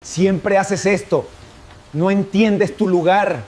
Siempre haces esto. No entiendes tu lugar.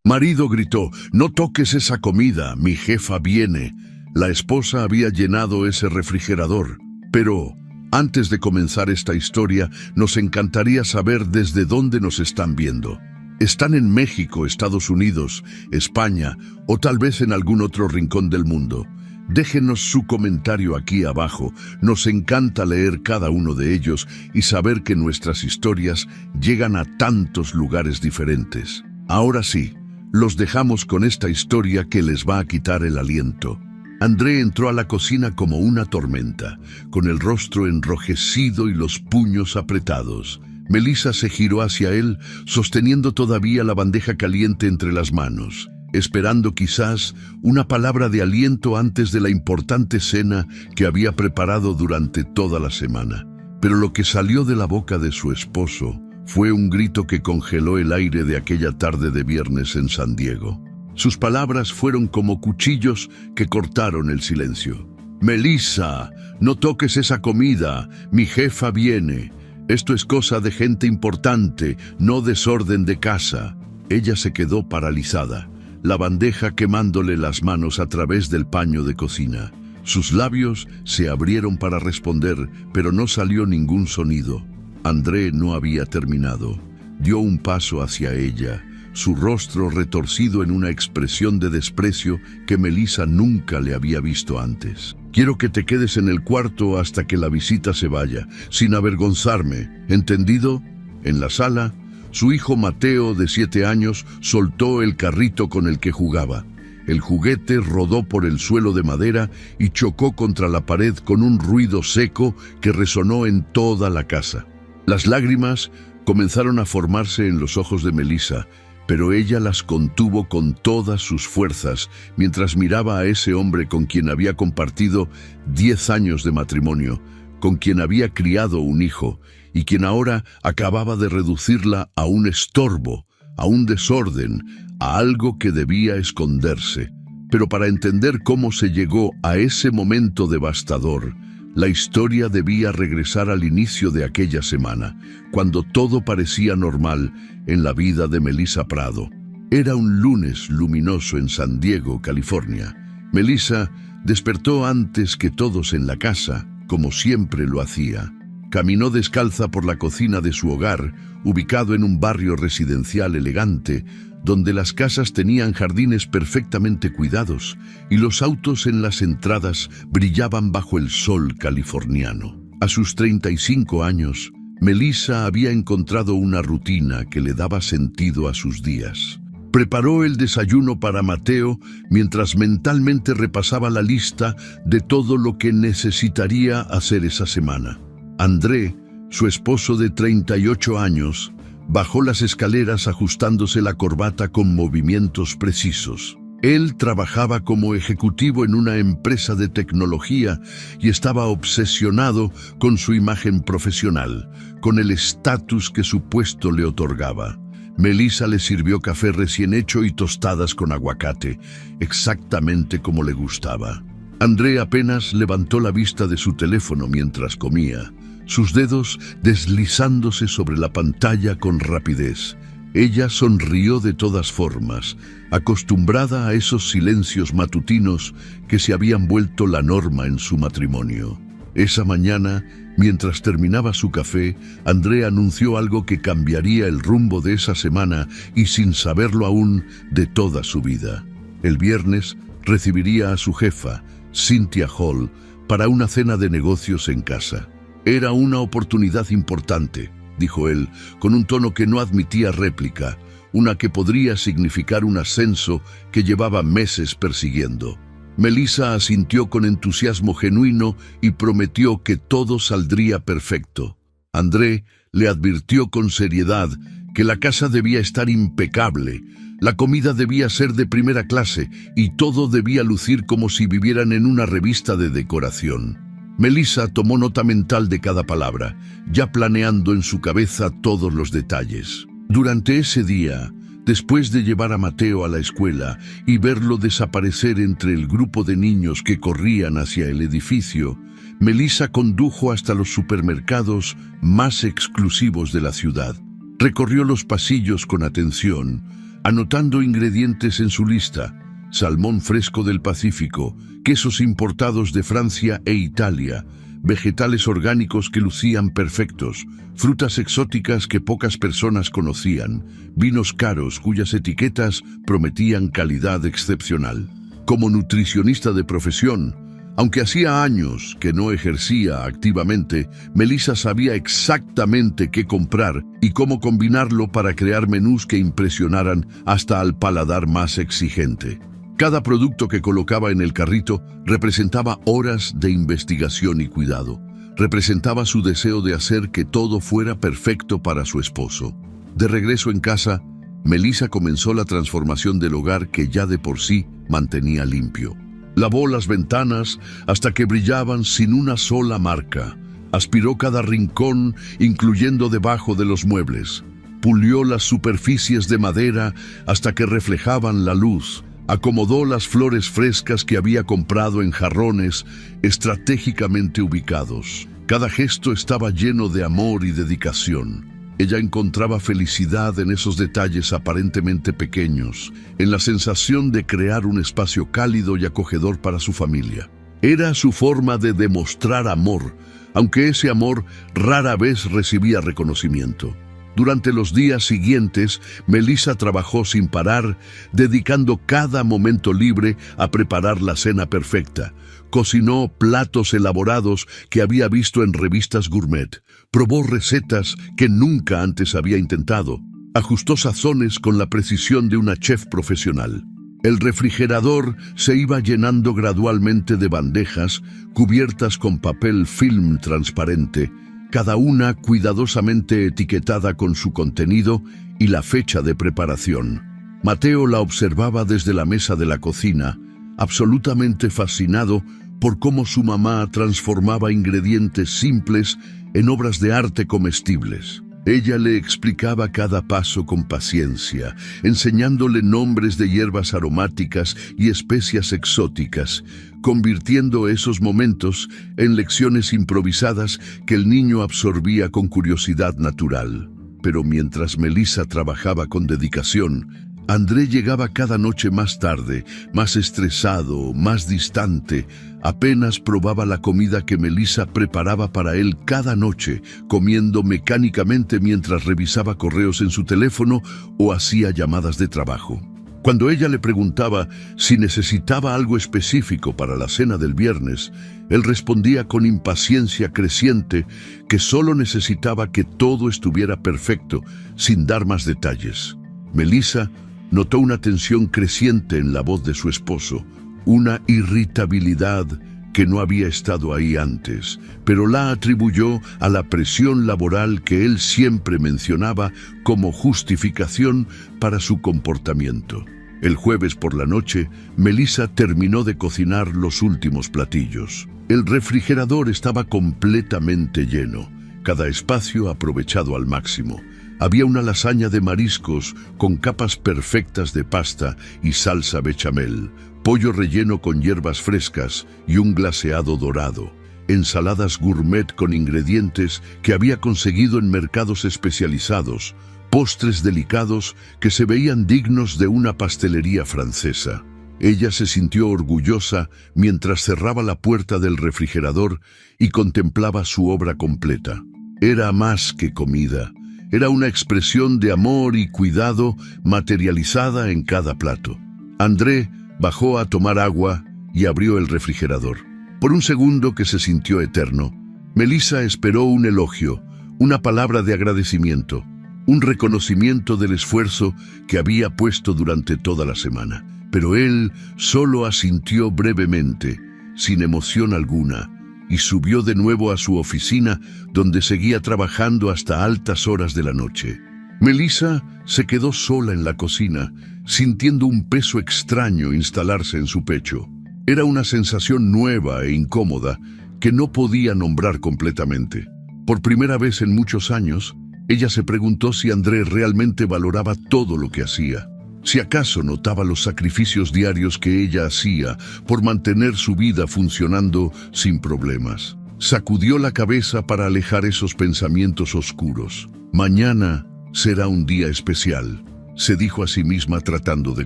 Marido gritó: «No toques esa comida, mi jefa viene». La esposa había llenado ese refrigerador. Pero antes de comenzar esta historia, nos encantaría saber desde dónde nos están viendo. ¿Están en México, Estados Unidos, España o tal vez en algún otro rincón del mundo? Déjenos su comentario aquí abajo. Nos encanta leer cada uno de ellos y saber que nuestras historias llegan a tantos lugares diferentes. Ahora sí, los dejamos con esta historia que les va a quitar el aliento. André entró a la cocina como una tormenta, con el rostro enrojecido y los puños apretados. Melissa se giró hacia él, sosteniendo todavía la bandeja caliente entre las manos, esperando quizás una palabra de aliento antes de la importante cena que había preparado durante toda la semana. Pero lo que salió de la boca de su esposo fue un grito que congeló el aire de aquella tarde de viernes en San Diego. Sus palabras fueron como cuchillos que cortaron el silencio. «Melissa, no toques esa comida, mi jefa viene. Esto es cosa de gente importante, no desorden de casa». Ella se quedó paralizada, la bandeja quemándole las manos a través del paño de cocina. Sus labios se abrieron para responder, pero no salió ningún sonido. André no había terminado. Dio un paso hacia ella, su rostro retorcido en una expresión de desprecio que Melissa nunca le había visto antes. «Quiero que te quedes en el cuarto hasta que la visita se vaya, sin avergonzarme, ¿entendido?». En la sala, su hijo Mateo, de 7 años, soltó el carrito con el que jugaba. El juguete rodó por el suelo de madera y chocó contra la pared con un ruido seco que resonó en toda la casa. Las lágrimas comenzaron a formarse en los ojos de Melissa, pero ella las contuvo con todas sus fuerzas mientras miraba a ese hombre con quien había compartido 10 años de matrimonio, con quien había criado un hijo y quien ahora acababa de reducirla a un estorbo, a un desorden, a algo que debía esconderse. Pero para entender cómo se llegó a ese momento devastador, la historia debía regresar al inicio de aquella semana, cuando todo parecía normal en la vida de Melissa Prado. Era un lunes luminoso en San Diego, California. Melissa despertó antes que todos en la casa, como siempre lo hacía. Caminó descalza por la cocina de su hogar, ubicado en un barrio residencial elegante, donde las casas tenían jardines perfectamente cuidados y los autos en las entradas brillaban bajo el sol californiano. A sus 35 años, Melissa había encontrado una rutina que le daba sentido a sus días. Preparó el desayuno para Mateo mientras mentalmente repasaba la lista de todo lo que necesitaría hacer esa semana. André, su esposo de 38 años, bajó las escaleras ajustándose la corbata con movimientos precisos. Él trabajaba como ejecutivo en una empresa de tecnología y estaba obsesionado con su imagen profesional, con el estatus que su puesto le otorgaba. Melissa le sirvió café recién hecho y tostadas con aguacate, exactamente como le gustaba. André apenas levantó la vista de su teléfono mientras comía, sus dedos deslizándose sobre la pantalla con rapidez. Ella sonrió de todas formas, acostumbrada a esos silencios matutinos que se habían vuelto la norma en su matrimonio. Esa mañana, mientras terminaba su café, André anunció algo que cambiaría el rumbo de esa semana y, sin saberlo aún, de toda su vida. El viernes recibiría a su jefa, Cynthia Hall, para una cena de negocios en casa. «Era una oportunidad importante», dijo él, con un tono que no admitía réplica, una que podría significar un ascenso que llevaba meses persiguiendo. Melissa asintió con entusiasmo genuino y prometió que todo saldría perfecto. André le advirtió con seriedad que la casa debía estar impecable, la comida debía ser de primera clase y todo debía lucir como si vivieran en una revista de decoración. Melissa tomó nota mental de cada palabra, ya planeando en su cabeza todos los detalles. Durante ese día, después de llevar a Mateo a la escuela y verlo desaparecer entre el grupo de niños que corrían hacia el edificio, Melissa condujo hasta los supermercados más exclusivos de la ciudad. Recorrió los pasillos con atención, anotando ingredientes en su lista: salmón fresco del Pacífico, quesos importados de Francia e Italia, vegetales orgánicos que lucían perfectos, frutas exóticas que pocas personas conocían, vinos caros cuyas etiquetas prometían calidad excepcional. Como nutricionista de profesión, aunque hacía años que no ejercía activamente, Melissa sabía exactamente qué comprar y cómo combinarlo para crear menús que impresionaran hasta al paladar más exigente. Cada producto que colocaba en el carrito representaba horas de investigación y cuidado. Representaba su deseo de hacer que todo fuera perfecto para su esposo. De regreso en casa, Melissa comenzó la transformación del hogar que ya de por sí mantenía limpio. Lavó las ventanas hasta que brillaban sin una sola marca. Aspiró cada rincón, incluyendo debajo de los muebles. Pulió las superficies de madera hasta que reflejaban la luz. Acomodó las flores frescas que había comprado en jarrones estratégicamente ubicados. Cada gesto estaba lleno de amor y dedicación. Ella encontraba felicidad en esos detalles aparentemente pequeños, en la sensación de crear un espacio cálido y acogedor para su familia. Era su forma de demostrar amor, aunque ese amor rara vez recibía reconocimiento. Durante los días siguientes, Melissa trabajó sin parar, dedicando cada momento libre a preparar la cena perfecta. Cocinó platos elaborados que había visto en revistas gourmet. Probó recetas que nunca antes había intentado. Ajustó sazones con la precisión de una chef profesional. El refrigerador se iba llenando gradualmente de bandejas cubiertas con papel film transparente, cada una cuidadosamente etiquetada con su contenido y la fecha de preparación. Mateo la observaba desde la mesa de la cocina, absolutamente fascinado por cómo su mamá transformaba ingredientes simples en obras de arte comestibles. Ella le explicaba cada paso con paciencia, enseñándole nombres de hierbas aromáticas y especias exóticas, convirtiendo esos momentos en lecciones improvisadas que el niño absorbía con curiosidad natural. Pero mientras Melissa trabajaba con dedicación, André llegaba cada noche más tarde, más estresado, más distante. Apenas probaba la comida que Melissa preparaba para él cada noche, comiendo mecánicamente mientras revisaba correos en su teléfono o hacía llamadas de trabajo. Cuando ella le preguntaba si necesitaba algo específico para la cena del viernes, él respondía con impaciencia creciente que solo necesitaba que todo estuviera perfecto, sin dar más detalles. Melissa notó una tensión creciente en la voz de su esposo, una irritabilidad que no había estado ahí antes, pero la atribuyó a la presión laboral que él siempre mencionaba como justificación para su comportamiento. El jueves por la noche, Melissa terminó de cocinar los últimos platillos. El refrigerador estaba completamente lleno, cada espacio aprovechado al máximo. Había una lasaña de mariscos con capas perfectas de pasta y salsa bechamel, pollo relleno con hierbas frescas y un glaseado dorado, ensaladas gourmet con ingredientes que había conseguido en mercados especializados, postres delicados que se veían dignos de una pastelería francesa. Ella se sintió orgullosa mientras cerraba la puerta del refrigerador y contemplaba su obra completa. Era más que comida. Era una expresión de amor y cuidado materializada en cada plato. André bajó a tomar agua y abrió el refrigerador. Por un segundo que se sintió eterno, Melissa esperó un elogio, una palabra de agradecimiento, un reconocimiento del esfuerzo que había puesto durante toda la semana. Pero él solo asintió brevemente, sin emoción alguna, y subió de nuevo a su oficina, donde seguía trabajando hasta altas horas de la noche. Melissa se quedó sola en la cocina, sintiendo un peso extraño instalarse en su pecho. Era una sensación nueva e incómoda que no podía nombrar completamente. Por primera vez en muchos años, ella se preguntó si André realmente valoraba todo lo que hacía. Si acaso notaba los sacrificios diarios que ella hacía por mantener su vida funcionando sin problemas. Sacudió la cabeza para alejar esos pensamientos oscuros. Mañana será un día especial, se dijo a sí misma tratando de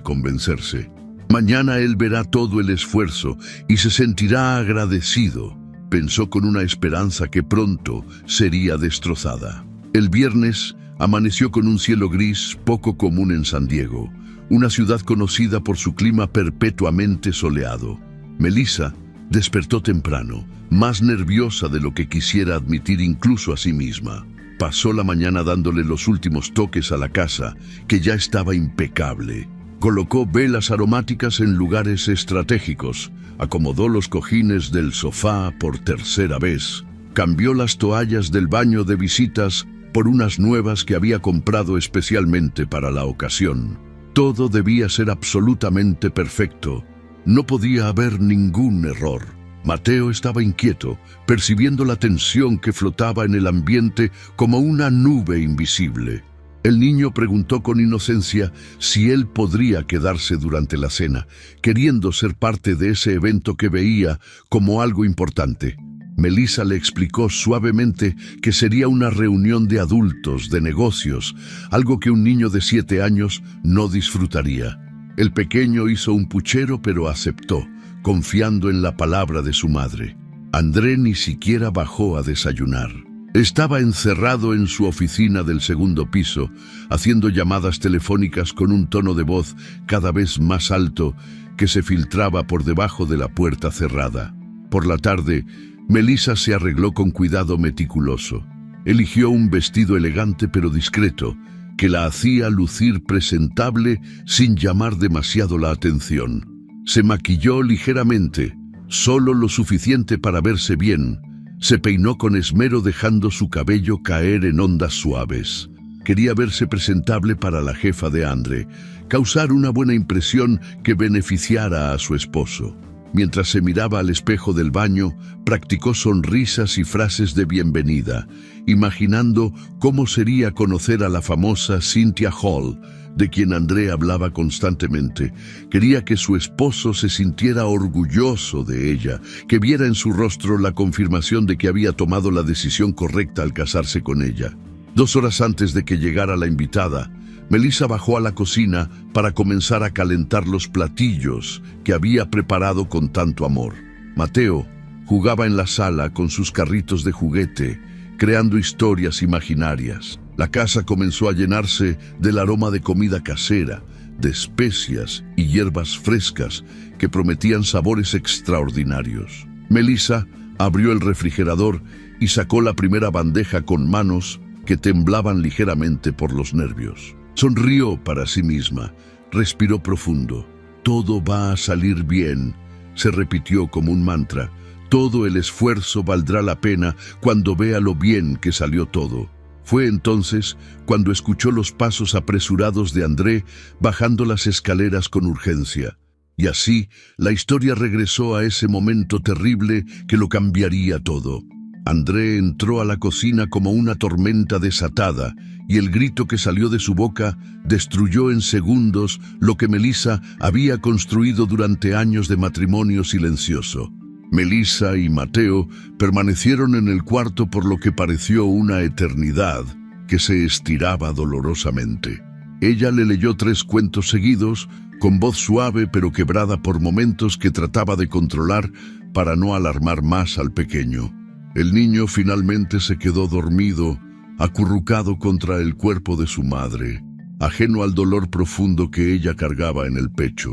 convencerse. Mañana él verá todo el esfuerzo y se sentirá agradecido. Pensó con una esperanza que pronto sería destrozada. El viernes amaneció con un cielo gris poco común en San Diego, una ciudad conocida por su clima perpetuamente soleado. Melissa despertó temprano, más nerviosa de lo que quisiera admitir incluso a sí misma. Pasó la mañana dándole los últimos toques a la casa, que ya estaba impecable. Colocó velas aromáticas en lugares estratégicos, acomodó los cojines del sofá por tercera vez, cambió las toallas del baño de visitas por unas nuevas que había comprado especialmente para la ocasión. Todo debía ser absolutamente perfecto. No podía haber ningún error. Mateo estaba inquieto, percibiendo la tensión que flotaba en el ambiente como una nube invisible. El niño preguntó con inocencia si él podría quedarse durante la cena, queriendo ser parte de ese evento que veía como algo importante. Melissa le explicó suavemente que sería una reunión de adultos, de negocios, algo que un niño de 7 años no disfrutaría. El pequeño hizo un puchero, pero aceptó, confiando en la palabra de su madre. André ni siquiera bajó a desayunar. Estaba encerrado en su oficina del segundo piso, haciendo llamadas telefónicas con un tono de voz cada vez más alto que se filtraba por debajo de la puerta cerrada. Por la tarde, Melissa se arregló con cuidado meticuloso. Eligió un vestido elegante pero discreto, que la hacía lucir presentable sin llamar demasiado la atención. Se maquilló ligeramente, solo lo suficiente para verse bien. Se peinó con esmero dejando su cabello caer en ondas suaves. Quería verse presentable para la jefa de André, causar una buena impresión que beneficiara a su esposo. Mientras se miraba al espejo del baño, practicó sonrisas y frases de bienvenida, imaginando cómo sería conocer a la famosa Cynthia Hall, de quien André hablaba constantemente. Quería que su esposo se sintiera orgulloso de ella, que viera en su rostro la confirmación de que había tomado la decisión correcta al casarse con ella. 2 horas antes de que llegara la invitada, Melissa bajó a la cocina para comenzar a calentar los platillos que había preparado con tanto amor. Mateo jugaba en la sala con sus carritos de juguete, creando historias imaginarias. La casa comenzó a llenarse del aroma de comida casera, de especias y hierbas frescas que prometían sabores extraordinarios. Melissa abrió el refrigerador y sacó la primera bandeja con manos que temblaban ligeramente por los nervios. Sonrió para sí misma, respiró profundo. Todo va a salir bien, se repitió como un mantra. Todo el esfuerzo valdrá la pena cuando vea lo bien que salió todo. Fue entonces cuando escuchó los pasos apresurados de André bajando las escaleras con urgencia. Y así, la historia regresó a ese momento terrible que lo cambiaría todo. André entró a la cocina como una tormenta desatada, y el grito que salió de su boca destruyó en segundos lo que Melissa había construido durante años de matrimonio silencioso. Melissa y Mateo permanecieron en el cuarto por lo que pareció una eternidad que se estiraba dolorosamente. Ella le leyó 3 cuentos seguidos, con voz suave pero quebrada por momentos que trataba de controlar para no alarmar más al pequeño. El niño finalmente se quedó dormido, acurrucado contra el cuerpo de su madre, ajeno al dolor profundo que ella cargaba en el pecho.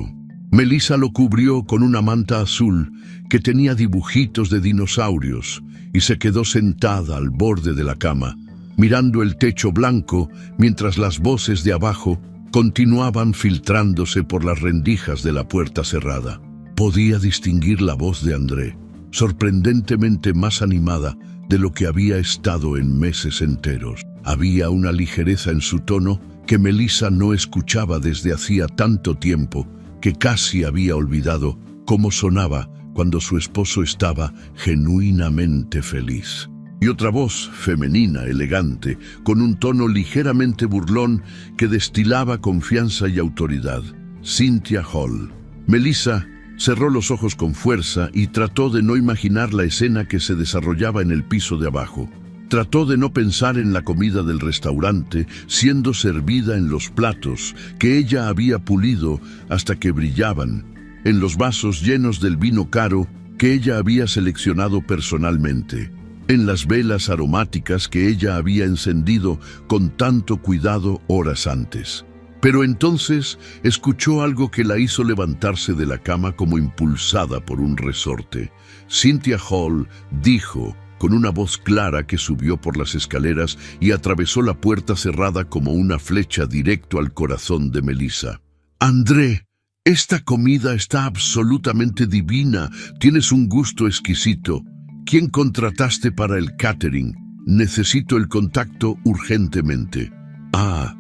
Melissa lo cubrió con una manta azul que tenía dibujitos de dinosaurios y se quedó sentada al borde de la cama, mirando el techo blanco mientras las voces de abajo continuaban filtrándose por las rendijas de la puerta cerrada. Podía distinguir la voz de André, sorprendentemente más animada de lo que había estado en meses enteros. Había una ligereza en su tono que Melissa no escuchaba desde hacía tanto tiempo que casi había olvidado cómo sonaba cuando su esposo estaba genuinamente feliz. Y otra voz femenina, elegante, con un tono ligeramente burlón que destilaba confianza y autoridad. Cynthia Hall. Melissa Cerró los ojos con fuerza y trató de no imaginar la escena que se desarrollaba en el piso de abajo. Trató de no pensar en la comida del restaurante siendo servida en los platos que ella había pulido hasta que brillaban, en los vasos llenos del vino caro que ella había seleccionado personalmente, en las velas aromáticas que ella había encendido con tanto cuidado horas antes. Pero entonces escuchó algo que la hizo levantarse de la cama como impulsada por un resorte. Cynthia Hall dijo, con una voz clara, que subió por las escaleras y atravesó la puerta cerrada como una flecha directo al corazón de Melissa. «André, esta comida está absolutamente divina. Tienes un gusto exquisito. ¿Quién contrataste para el catering? Necesito el contacto urgentemente».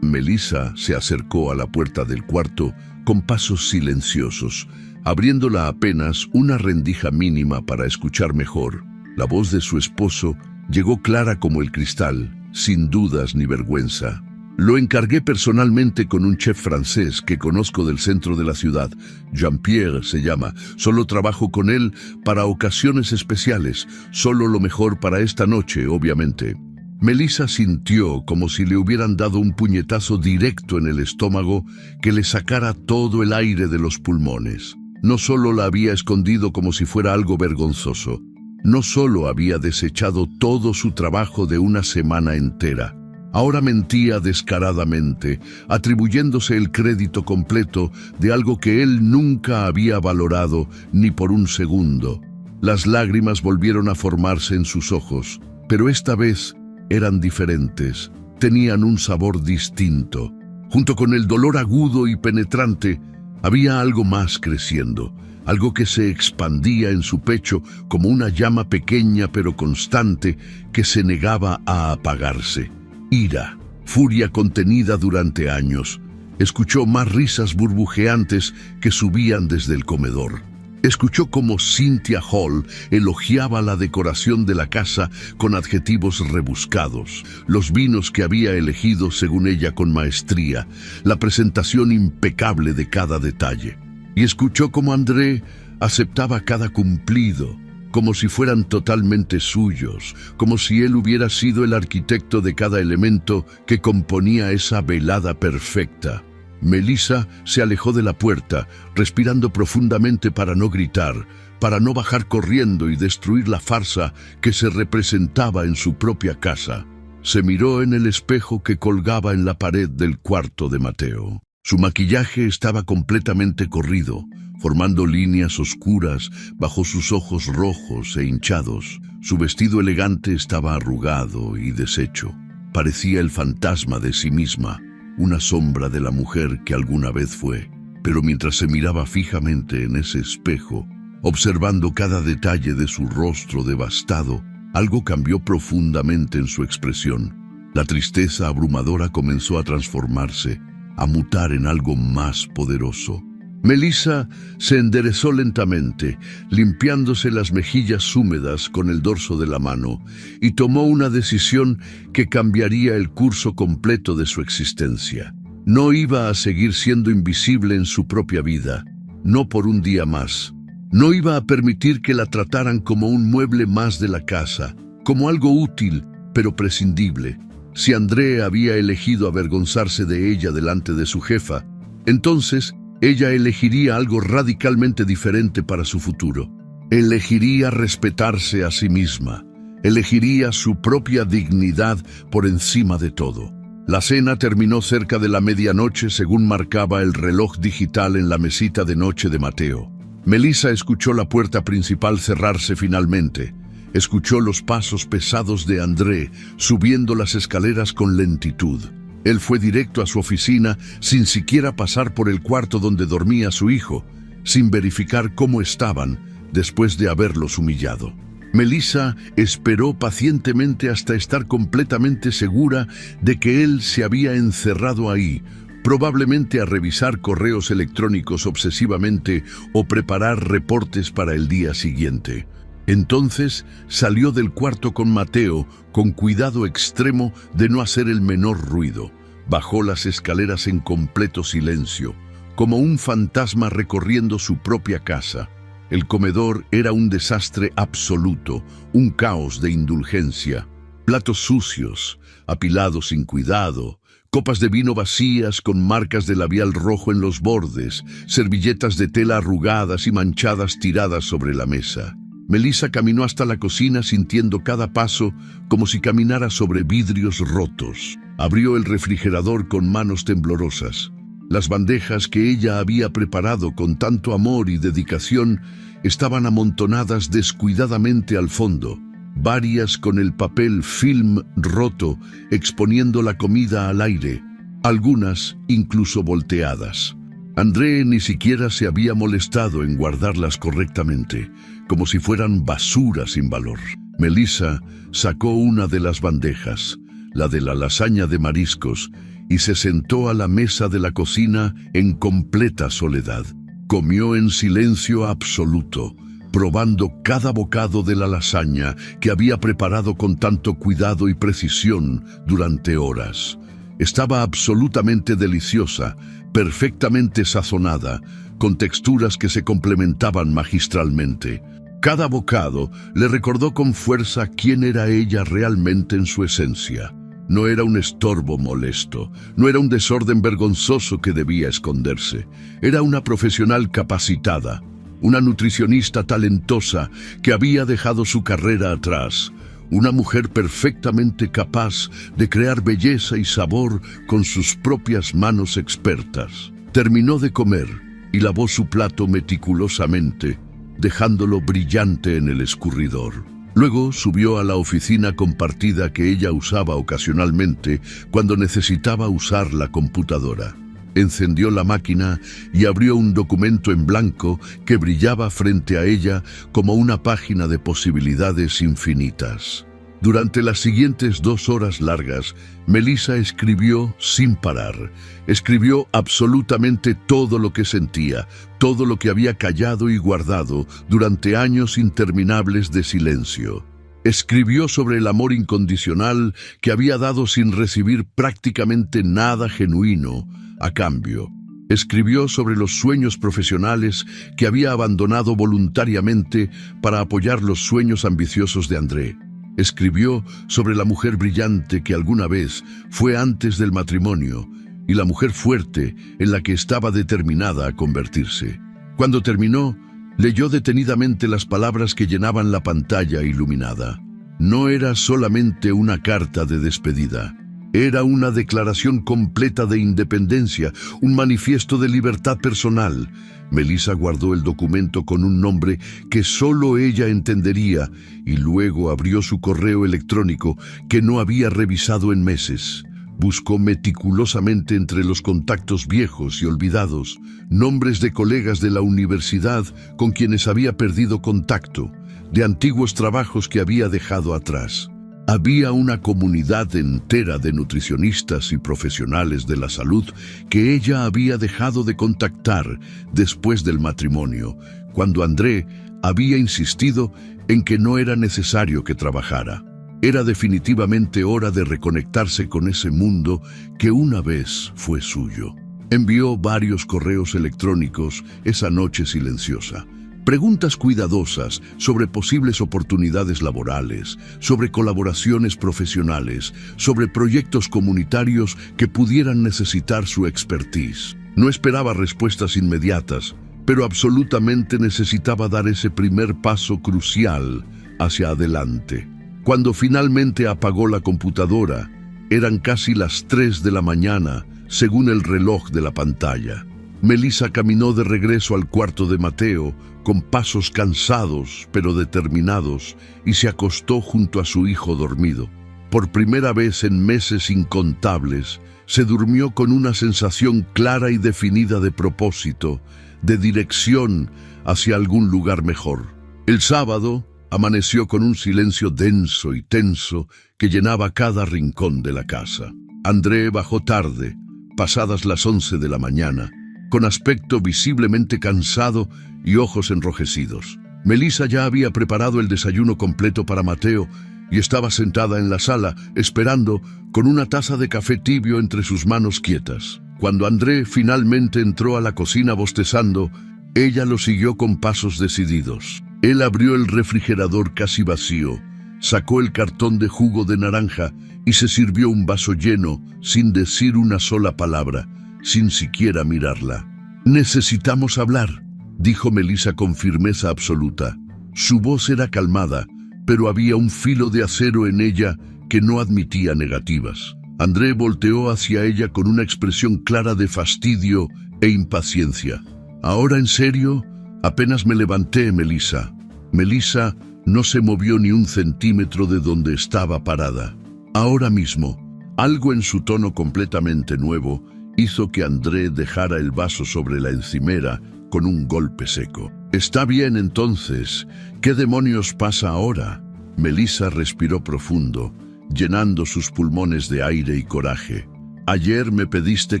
Melissa se acercó a la puerta del cuarto con pasos silenciosos, abriéndola apenas una rendija mínima para escuchar mejor. La voz de su esposo llegó clara como el cristal, sin dudas ni vergüenza. «Lo encargué personalmente con un chef francés que conozco del centro de la ciudad. Jean-Pierre se llama. Solo trabajo con él para ocasiones especiales. Solo lo mejor para esta noche, obviamente». Melissa sintió como si le hubieran dado un puñetazo directo en el estómago que le sacara todo el aire de los pulmones. No solo la había escondido como si fuera algo vergonzoso, no solo había desechado todo su trabajo de una semana entera, ahora mentía descaradamente, atribuyéndose el crédito completo de algo que él nunca había valorado ni por un segundo. Las lágrimas volvieron a formarse en sus ojos, pero esta vez eran diferentes, tenían un sabor distinto. Junto con el dolor agudo y penetrante, había algo más creciendo, algo que se expandía en su pecho como una llama pequeña pero constante que se negaba a apagarse. Ira, furia contenida durante años. Escuchó más risas burbujeantes que subían desde el comedor. Escuchó cómo Cynthia Hall elogiaba la decoración de la casa con adjetivos rebuscados, los vinos que había elegido según ella con maestría, la presentación impecable de cada detalle. Y escuchó cómo André aceptaba cada cumplido, como si fueran totalmente suyos, como si él hubiera sido el arquitecto de cada elemento que componía esa velada perfecta. Melissa se alejó de la puerta, respirando profundamente para no gritar, para no bajar corriendo y destruir la farsa que se representaba en su propia casa. Se miró en el espejo que colgaba en la pared del cuarto de Mateo. Su maquillaje estaba completamente corrido, formando líneas oscuras bajo sus ojos rojos e hinchados. Su vestido elegante estaba arrugado y deshecho. Parecía el fantasma de sí misma, una sombra de la mujer que alguna vez fue. Pero mientras se miraba fijamente en ese espejo, observando cada detalle de su rostro devastado, algo cambió profundamente en su expresión. La tristeza abrumadora comenzó a transformarse, a mutar en algo más poderoso. Melissa se enderezó lentamente, limpiándose las mejillas húmedas con el dorso de la mano, y tomó una decisión que cambiaría el curso completo de su existencia. No iba a seguir siendo invisible en su propia vida, no por un día más. No iba a permitir que la trataran como un mueble más de la casa, como algo útil, pero prescindible. Si André había elegido avergonzarse de ella delante de su jefa, entonces ella elegiría algo radicalmente diferente para su futuro. Elegiría respetarse a sí misma. Elegiría su propia dignidad por encima de todo. La cena terminó cerca de la medianoche según marcaba el reloj digital en la mesita de noche de Mateo. Melissa escuchó la puerta principal cerrarse finalmente. Escuchó los pasos pesados de André subiendo las escaleras con lentitud. Él fue directo a su oficina sin siquiera pasar por el cuarto donde dormía su hijo, sin verificar cómo estaban después de haberlos humillado. Melissa esperó pacientemente hasta estar completamente segura de que él se había encerrado ahí, probablemente a revisar correos electrónicos obsesivamente o preparar reportes para el día siguiente. Entonces salió del cuarto con Mateo, con cuidado extremo de no hacer el menor ruido. Bajó las escaleras en completo silencio, como un fantasma recorriendo su propia casa. El comedor era un desastre absoluto, un caos de indulgencia. Platos sucios, apilados sin cuidado, copas de vino vacías con marcas de labial rojo en los bordes, servilletas de tela arrugadas y manchadas tiradas sobre la mesa. Melissa caminó hasta la cocina sintiendo cada paso como si caminara sobre vidrios rotos. Abrió el refrigerador con manos temblorosas. Las bandejas que ella había preparado con tanto amor y dedicación estaban amontonadas descuidadamente al fondo, varias con el papel film roto, exponiendo la comida al aire, algunas incluso volteadas. André ni siquiera se había molestado en guardarlas correctamente, como si fueran basura sin valor. Melissa sacó una de las bandejas, la de la lasaña de mariscos, y se sentó a la mesa de la cocina en completa soledad. Comió en silencio absoluto, probando cada bocado de la lasaña que había preparado con tanto cuidado y precisión durante horas. Estaba absolutamente deliciosa, perfectamente sazonada, con texturas que se complementaban magistralmente. Cada bocado le recordó con fuerza quién era ella realmente en su esencia. No era un estorbo molesto, no era un desorden vergonzoso que debía esconderse. Era una profesional capacitada, una nutricionista talentosa que había dejado su carrera atrás, una mujer perfectamente capaz de crear belleza y sabor con sus propias manos expertas. Terminó de comer y lavó su plato meticulosamente, dejándolo brillante en el escurridor. Luego subió a la oficina compartida que ella usaba ocasionalmente cuando necesitaba usar la computadora. Encendió la máquina y abrió un documento en blanco que brillaba frente a ella como una página de posibilidades infinitas. Durante las siguientes 2 horas largas, Melissa escribió sin parar. Escribió absolutamente todo lo que sentía, todo lo que había callado y guardado durante años interminables de silencio. Escribió sobre el amor incondicional que había dado sin recibir prácticamente nada genuino a cambio. Escribió sobre los sueños profesionales que había abandonado voluntariamente para apoyar los sueños ambiciosos de André. Escribió sobre la mujer brillante que alguna vez fue antes del matrimonio y la mujer fuerte en la que estaba determinada a convertirse. Cuando terminó, leyó detenidamente las palabras que llenaban la pantalla iluminada. No era solamente una carta de despedida. Era una declaración completa de independencia, un manifiesto de libertad personal. Melissa guardó el documento con un nombre que solo ella entendería y luego abrió su correo electrónico que no había revisado en meses. Buscó meticulosamente entre los contactos viejos y olvidados, nombres de colegas de la universidad con quienes había perdido contacto, de antiguos trabajos que había dejado atrás. Había una comunidad entera de nutricionistas y profesionales de la salud que ella había dejado de contactar después del matrimonio, cuando André había insistido en que no era necesario que trabajara. Era definitivamente hora de reconectarse con ese mundo que una vez fue suyo. Envió varios correos electrónicos esa noche silenciosa. Preguntas cuidadosas sobre posibles oportunidades laborales, sobre colaboraciones profesionales, sobre proyectos comunitarios que pudieran necesitar su expertise. No esperaba respuestas inmediatas, pero absolutamente necesitaba dar ese primer paso crucial hacia adelante. Cuando finalmente apagó la computadora, eran casi las 3 de la mañana, según el reloj de la pantalla. Melissa caminó de regreso al cuarto de Mateo, con pasos cansados pero determinados, y se acostó junto a su hijo dormido. Por primera vez en meses incontables, se durmió con una sensación clara y definida de propósito, de dirección hacia algún lugar mejor. El sábado amaneció con un silencio denso y tenso que llenaba cada rincón de la casa. André bajó tarde, pasadas las 11 de la mañana, con aspecto visiblemente cansado y ojos enrojecidos. Melissa ya había preparado el desayuno completo para Mateo y estaba sentada en la sala, esperando, con una taza de café tibio entre sus manos quietas. Cuando André finalmente entró a la cocina bostezando, ella lo siguió con pasos decididos. Él abrió el refrigerador casi vacío, sacó el cartón de jugo de naranja y se sirvió un vaso lleno, sin decir una sola palabra, sin siquiera mirarla. «Necesitamos hablar», dijo Melissa con firmeza absoluta. Su voz era calmada, pero había un filo de acero en ella que no admitía negativas. André volteó hacia ella con una expresión clara de fastidio e impaciencia. «¿Ahora en serio?» «Apenas me levanté, Melissa». Melissa no se movió ni un centímetro de donde estaba parada. Ahora mismo, algo en su tono completamente nuevo hizo que André dejara el vaso sobre la encimera con un golpe seco. «Está bien entonces. ¿Qué demonios pasa ahora?» Melissa respiró profundo, llenando sus pulmones de aire y coraje. «Ayer me pediste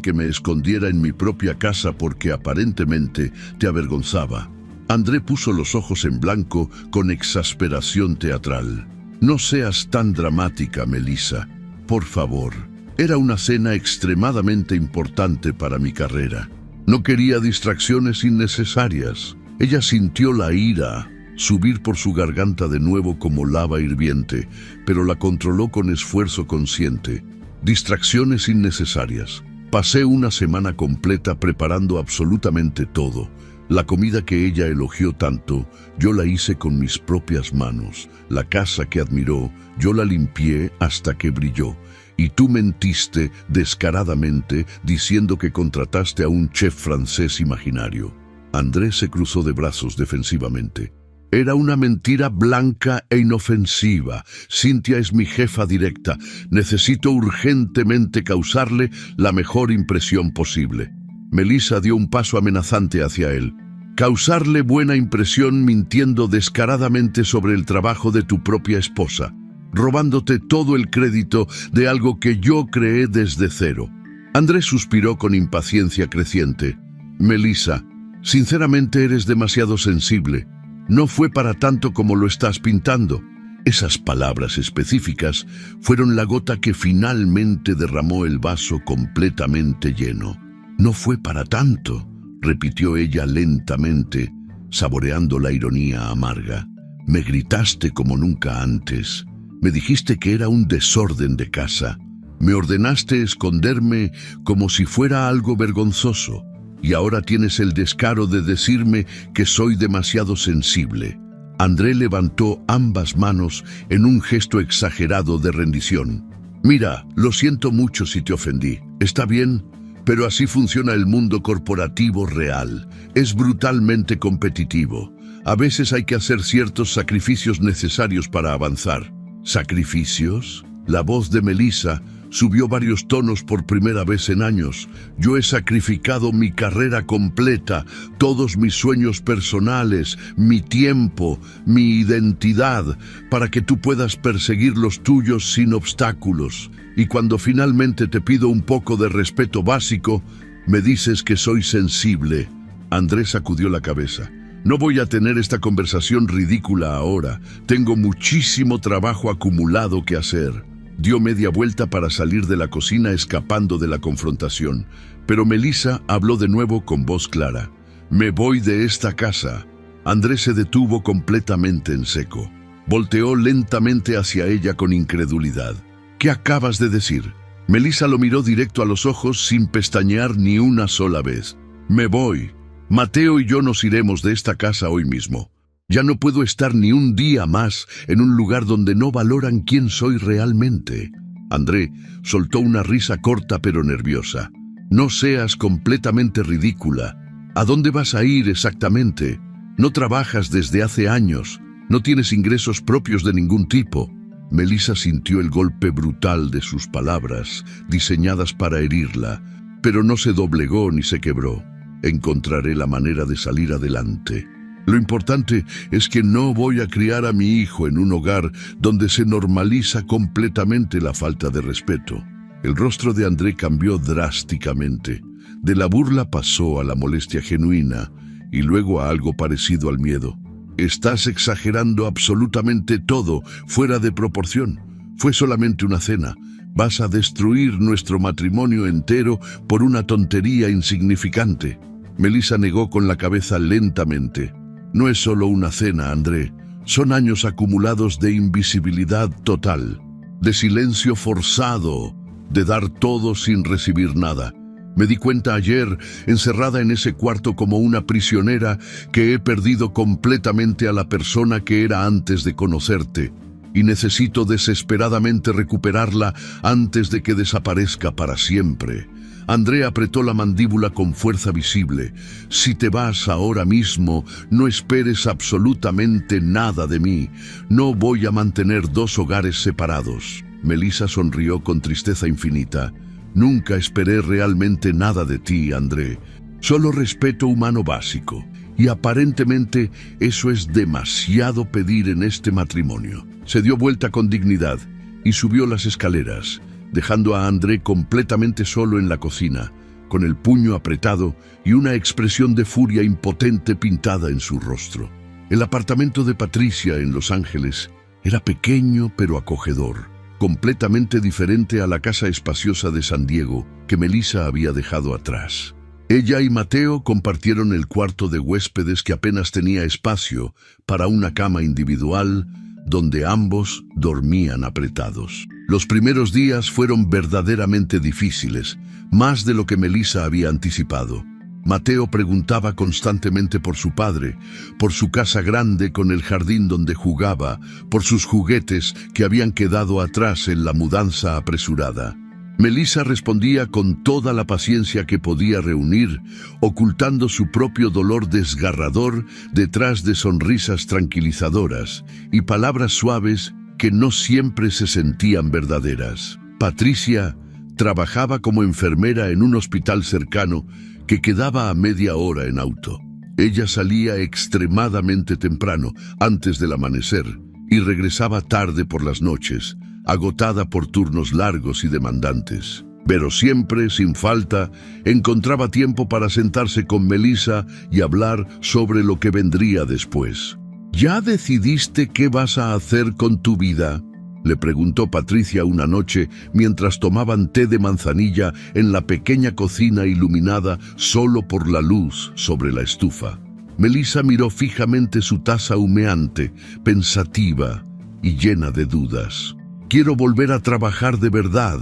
que me escondiera en mi propia casa porque aparentemente te avergonzaba». André puso los ojos en blanco con exasperación teatral. «No seas tan dramática, Melissa. Por favor. Era una cena extremadamente importante para mi carrera. No quería distracciones innecesarias». Ella sintió la ira subir por su garganta de nuevo como lava hirviente, pero la controló con esfuerzo consciente. «Distracciones innecesarias. Pasé una semana completa preparando absolutamente todo. La comida que ella elogió tanto, yo la hice con mis propias manos. La casa que admiró, yo la limpié hasta que brilló. Y tú mentiste descaradamente diciendo que contrataste a un chef francés imaginario». André se cruzó de brazos defensivamente. «Era una mentira blanca e inofensiva. Cynthia es mi jefa directa. Necesito urgentemente causarle la mejor impresión posible». Melissa dio un paso amenazante hacia él. «Causarle buena impresión mintiendo descaradamente sobre el trabajo de tu propia esposa, robándote todo el crédito de algo que yo creé desde cero». André suspiró con impaciencia creciente. «Melissa, sinceramente eres demasiado sensible. No fue para tanto como lo estás pintando». Esas palabras específicas fueron la gota que finalmente derramó el vaso completamente lleno. «No fue para tanto», repitió ella lentamente, saboreando la ironía amarga. «Me gritaste como nunca antes. Me dijiste que era un desorden de casa. Me ordenaste esconderme como si fuera algo vergonzoso. Y ahora tienes el descaro de decirme que soy demasiado sensible». André levantó ambas manos en un gesto exagerado de rendición. «Mira, lo siento mucho si te ofendí. ¿Está bien? Pero así funciona el mundo corporativo real. Es brutalmente competitivo. A veces hay que hacer ciertos sacrificios necesarios para avanzar». «¿Sacrificios?». La voz de Melissa subió varios tonos por primera vez en años. «Yo he sacrificado mi carrera completa, todos mis sueños personales, mi tiempo, mi identidad, para que tú puedas perseguir los tuyos sin obstáculos. Y cuando finalmente te pido un poco de respeto básico, me dices que soy sensible». André sacudió la cabeza. «No voy a tener esta conversación ridícula ahora. Tengo muchísimo trabajo acumulado que hacer». Dio media vuelta para salir de la cocina escapando de la confrontación, pero Melissa habló de nuevo con voz clara. «Me voy de esta casa». André se detuvo completamente en seco. Volteó lentamente hacia ella con incredulidad. «¿Qué acabas de decir?». Melissa lo miró directo a los ojos sin pestañear ni una sola vez. «Me voy. Mateo y yo nos iremos de esta casa hoy mismo. Ya no puedo estar ni un día más en un lugar donde no valoran quién soy realmente». André soltó una risa corta pero nerviosa. «No seas completamente ridícula. ¿A dónde vas a ir exactamente? No trabajas desde hace años. No tienes ingresos propios de ningún tipo». Melissa sintió el golpe brutal de sus palabras, diseñadas para herirla, pero no se doblegó ni se quebró. «Encontraré la manera de salir adelante. Lo importante es que no voy a criar a mi hijo en un hogar donde se normaliza completamente la falta de respeto». El rostro de André cambió drásticamente. De la burla pasó a la molestia genuina y luego a algo parecido al miedo. Estás exagerando absolutamente todo, fuera de proporción. Fue solamente una cena. Vas a destruir nuestro matrimonio entero por una tontería insignificante. Melissa negó con la cabeza lentamente. No es solo una cena, André. Son años acumulados de invisibilidad total, de silencio forzado, de dar todo sin recibir nada. Me di cuenta ayer, encerrada en ese cuarto como una prisionera, que he perdido completamente a la persona que era antes de conocerte, y necesito desesperadamente recuperarla antes de que desaparezca para siempre. André apretó la mandíbula con fuerza visible. Si te vas ahora mismo, no esperes absolutamente nada de mí. No voy a mantener dos hogares separados. Melissa sonrió con tristeza infinita. Nunca esperé realmente nada de ti, André. Solo respeto humano básico. Y aparentemente eso es demasiado pedir en este matrimonio. Se dio vuelta con dignidad y subió las escaleras, dejando a André completamente solo en la cocina, con el puño apretado y una expresión de furia impotente pintada en su rostro. El apartamento de Patricia en Los Ángeles era pequeño pero acogedor, completamente diferente a la casa espaciosa de San Diego que Melissa había dejado atrás. Ella y Mateo compartieron el cuarto de huéspedes que apenas tenía espacio para una cama individual donde ambos dormían apretados. Los primeros días fueron verdaderamente difíciles, más de lo que Melissa había anticipado. Mateo preguntaba constantemente por su padre, por su casa grande con el jardín donde jugaba, por sus juguetes que habían quedado atrás en la mudanza apresurada. Melissa respondía con toda la paciencia que podía reunir, ocultando su propio dolor desgarrador detrás de sonrisas tranquilizadoras y palabras suaves que no siempre se sentían verdaderas. Patricia trabajaba como enfermera en un hospital cercano que quedaba a media hora en auto. Ella salía extremadamente temprano, antes del amanecer, y regresaba tarde por las noches, agotada por turnos largos y demandantes. Pero siempre, sin falta, encontraba tiempo para sentarse con Melissa y hablar sobre lo que vendría después. ¿Ya decidiste qué vas a hacer con tu vida?, le preguntó Patricia una noche mientras tomaban té de manzanilla en la pequeña cocina iluminada solo por la luz sobre la estufa. Melissa miró fijamente su taza humeante, pensativa y llena de dudas. Quiero volver a trabajar de verdad,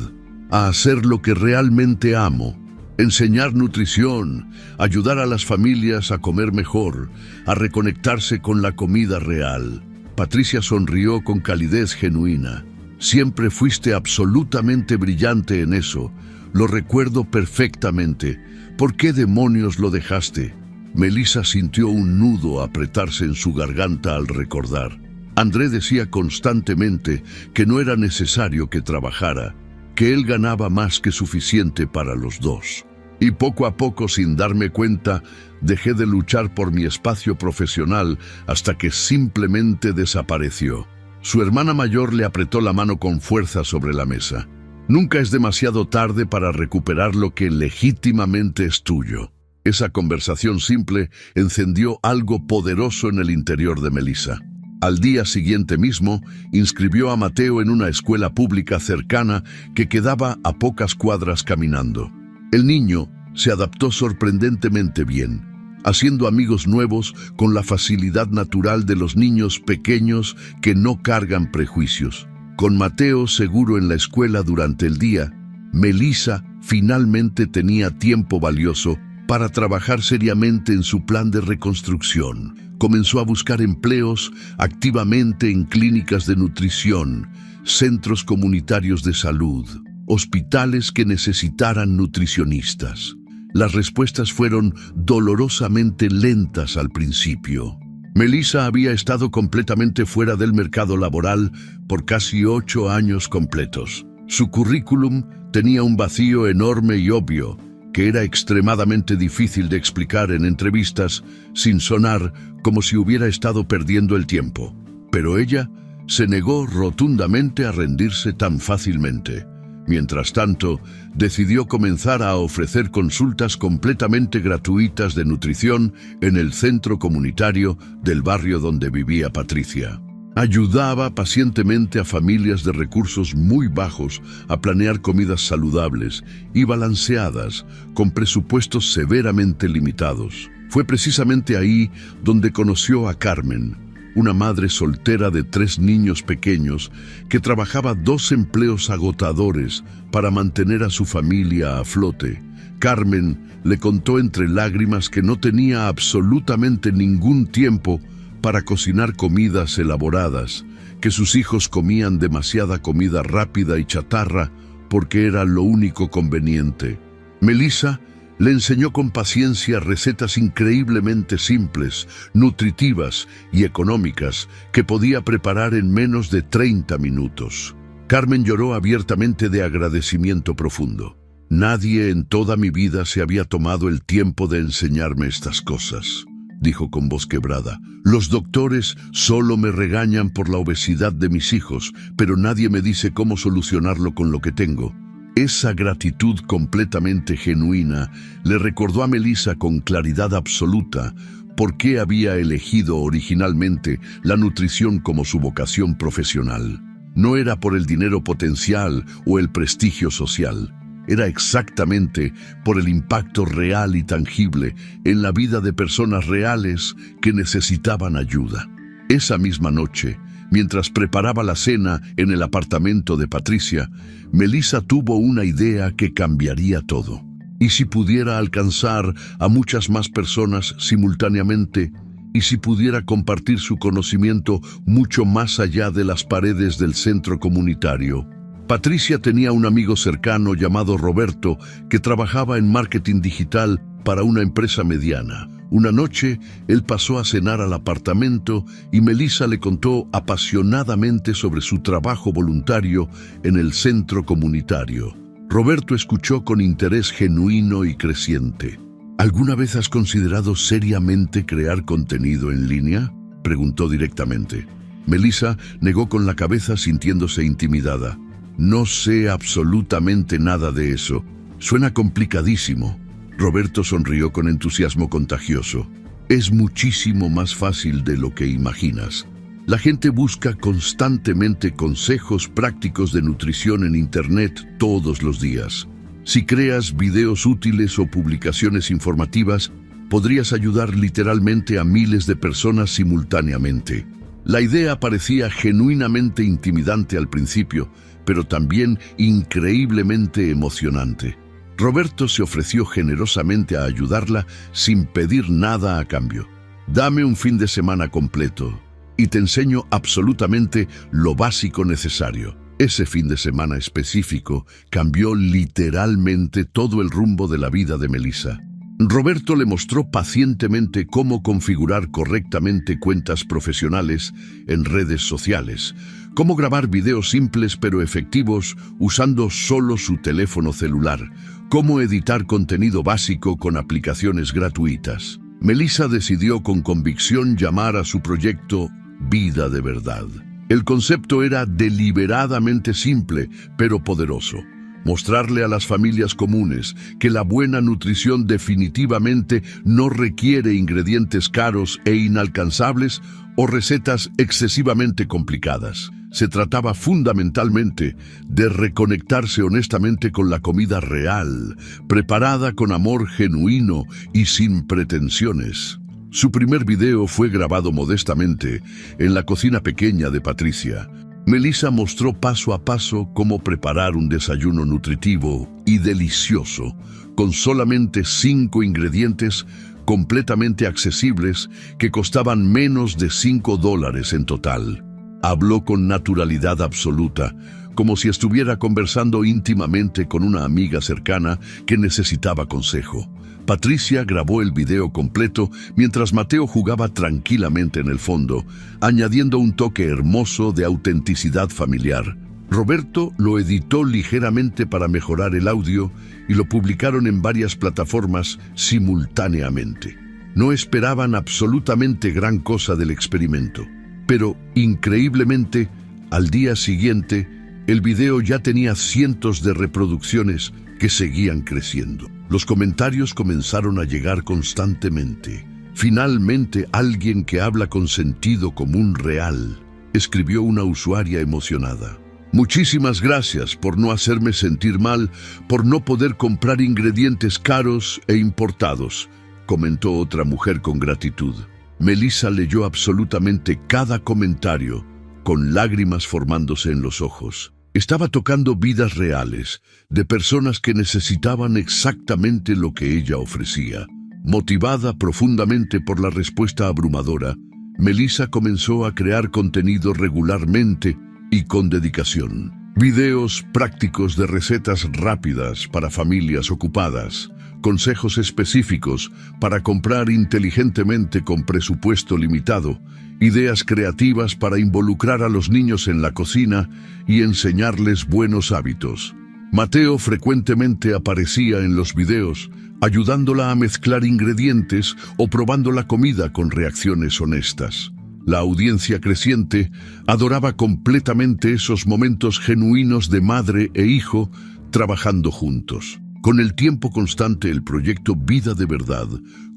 a hacer lo que realmente amo. Enseñar nutrición, ayudar a las familias a comer mejor, a reconectarse con la comida real. Patricia sonrió con calidez genuina. Siempre fuiste absolutamente brillante en eso. Lo recuerdo perfectamente. ¿Por qué demonios lo dejaste? Melissa sintió un nudo apretarse en su garganta al recordar. André decía constantemente que no era necesario que trabajara, que él ganaba más que suficiente para los dos. Y poco a poco, sin darme cuenta, dejé de luchar por mi espacio profesional hasta que simplemente desapareció. Su hermana mayor le apretó la mano con fuerza sobre la mesa. Nunca es demasiado tarde para recuperar lo que legítimamente es tuyo. Esa conversación simple encendió algo poderoso en el interior de Melissa. Al día siguiente mismo, inscribió a Mateo en una escuela pública cercana que quedaba a pocas cuadras caminando. El niño se adaptó sorprendentemente bien, haciendo amigos nuevos con la facilidad natural de los niños pequeños que no cargan prejuicios. Con Mateo seguro en la escuela durante el día, Melissa finalmente tenía tiempo valioso para trabajar seriamente en su plan de reconstrucción. Comenzó a buscar empleos activamente en clínicas de nutrición, centros comunitarios de salud, hospitales que necesitaran nutricionistas. Las respuestas fueron dolorosamente lentas al principio. Melissa había estado completamente fuera del mercado laboral por casi 8 años completos. Su currículum tenía un vacío enorme y obvio, que era extremadamente difícil de explicar en entrevistas sin sonar como si hubiera estado perdiendo el tiempo. Pero ella se negó rotundamente a rendirse tan fácilmente. Mientras tanto, decidió comenzar a ofrecer consultas completamente gratuitas de nutrición en el centro comunitario del barrio donde vivía Patricia. Ayudaba pacientemente a familias de recursos muy bajos a planear comidas saludables y balanceadas, con presupuestos severamente limitados. Fue precisamente ahí donde conoció a Carmen, una madre soltera de 3 niños pequeños que trabajaba 2 empleos agotadores para mantener a su familia a flote. Carmen le contó entre lágrimas que no tenía absolutamente ningún tiempo para cocinar comidas elaboradas, que sus hijos comían demasiada comida rápida y chatarra porque era lo único conveniente. Melissa le enseñó con paciencia recetas increíblemente simples, nutritivas y económicas que podía preparar en menos de 30 minutos. Carmen lloró abiertamente de agradecimiento profundo. Nadie en toda mi vida se había tomado el tiempo de enseñarme estas cosas, dijo con voz quebrada. Los doctores solo me regañan por la obesidad de mis hijos, pero nadie me dice cómo solucionarlo con lo que tengo. Esa gratitud completamente genuina le recordó a Melissa con claridad absoluta por qué había elegido originalmente la nutrición como su vocación profesional. No era por el dinero potencial o el prestigio social. Era exactamente por el impacto real y tangible en la vida de personas reales que necesitaban ayuda. Esa misma noche, mientras preparaba la cena en el apartamento de Patricia, Melissa tuvo una idea que cambiaría todo. ¿Y si pudiera alcanzar a muchas más personas simultáneamente? ¿Y si pudiera compartir su conocimiento mucho más allá de las paredes del centro comunitario? Patricia tenía un amigo cercano llamado Roberto que trabajaba en marketing digital para una empresa mediana. Una noche, él pasó a cenar al apartamento y Melissa le contó apasionadamente sobre su trabajo voluntario en el centro comunitario. Roberto escuchó con interés genuino y creciente. ¿Alguna vez has considerado seriamente crear contenido en línea?, preguntó directamente. Melissa negó con la cabeza sintiéndose intimidada. No sé absolutamente nada de eso. Suena complicadísimo. Roberto sonrió con entusiasmo contagioso. Es muchísimo más fácil de lo que imaginas. La gente busca constantemente consejos prácticos de nutrición en Internet todos los días. Si creas videos útiles o publicaciones informativas, podrías ayudar literalmente a miles de personas simultáneamente. La idea parecía genuinamente intimidante al principio, pero también increíblemente emocionante. Roberto se ofreció generosamente a ayudarla sin pedir nada a cambio. Dame un fin de semana completo y te enseño absolutamente lo básico necesario. Ese fin de semana específico cambió literalmente todo el rumbo de la vida de Melissa. Roberto le mostró pacientemente cómo configurar correctamente cuentas profesionales en redes sociales, cómo grabar videos simples pero efectivos usando solo su teléfono celular, cómo editar contenido básico con aplicaciones gratuitas. Melissa decidió con convicción llamar a su proyecto Vida de Verdad. El concepto era deliberadamente simple, pero poderoso. Mostrarle a las familias comunes que la buena nutrición definitivamente no requiere ingredientes caros e inalcanzables o recetas excesivamente complicadas. Se trataba fundamentalmente de reconectarse honestamente con la comida real, preparada con amor genuino y sin pretensiones. Su primer video fue grabado modestamente en la cocina pequeña de Patricia. Melissa mostró paso a paso cómo preparar un desayuno nutritivo y delicioso, con solamente 5 ingredientes completamente accesibles que costaban menos de $5 en total. Habló con naturalidad absoluta, como si estuviera conversando íntimamente con una amiga cercana que necesitaba consejo. Patricia grabó el video completo mientras Mateo jugaba tranquilamente en el fondo, añadiendo un toque hermoso de autenticidad familiar. Roberto lo editó ligeramente para mejorar el audio y lo publicaron en varias plataformas simultáneamente. No esperaban absolutamente gran cosa del experimento, pero increíblemente, al día siguiente, El video ya tenía cientos de reproducciones que seguían creciendo. Los comentarios comenzaron a llegar constantemente. Finalmente, alguien que habla con sentido común real, escribió una usuaria emocionada. Muchísimas gracias por no hacerme sentir mal por no poder comprar ingredientes caros e importados, comentó otra mujer con gratitud. Melissa leyó absolutamente cada comentario, con lágrimas formándose en los ojos. Estaba tocando vidas reales, de personas que necesitaban exactamente lo que ella ofrecía. Motivada profundamente por la respuesta abrumadora, Melissa comenzó a crear contenido regularmente y con dedicación. Videos prácticos de recetas rápidas para familias ocupadas, consejos específicos para comprar inteligentemente con presupuesto limitado, ideas creativas para involucrar a los niños en la cocina y enseñarles buenos hábitos. Mateo frecuentemente aparecía en los videos, ayudándola a mezclar ingredientes o probando la comida con reacciones honestas. La audiencia creciente adoraba completamente esos momentos genuinos de madre e hijo trabajando juntos. Con el tiempo constante, el proyecto Vida de Verdad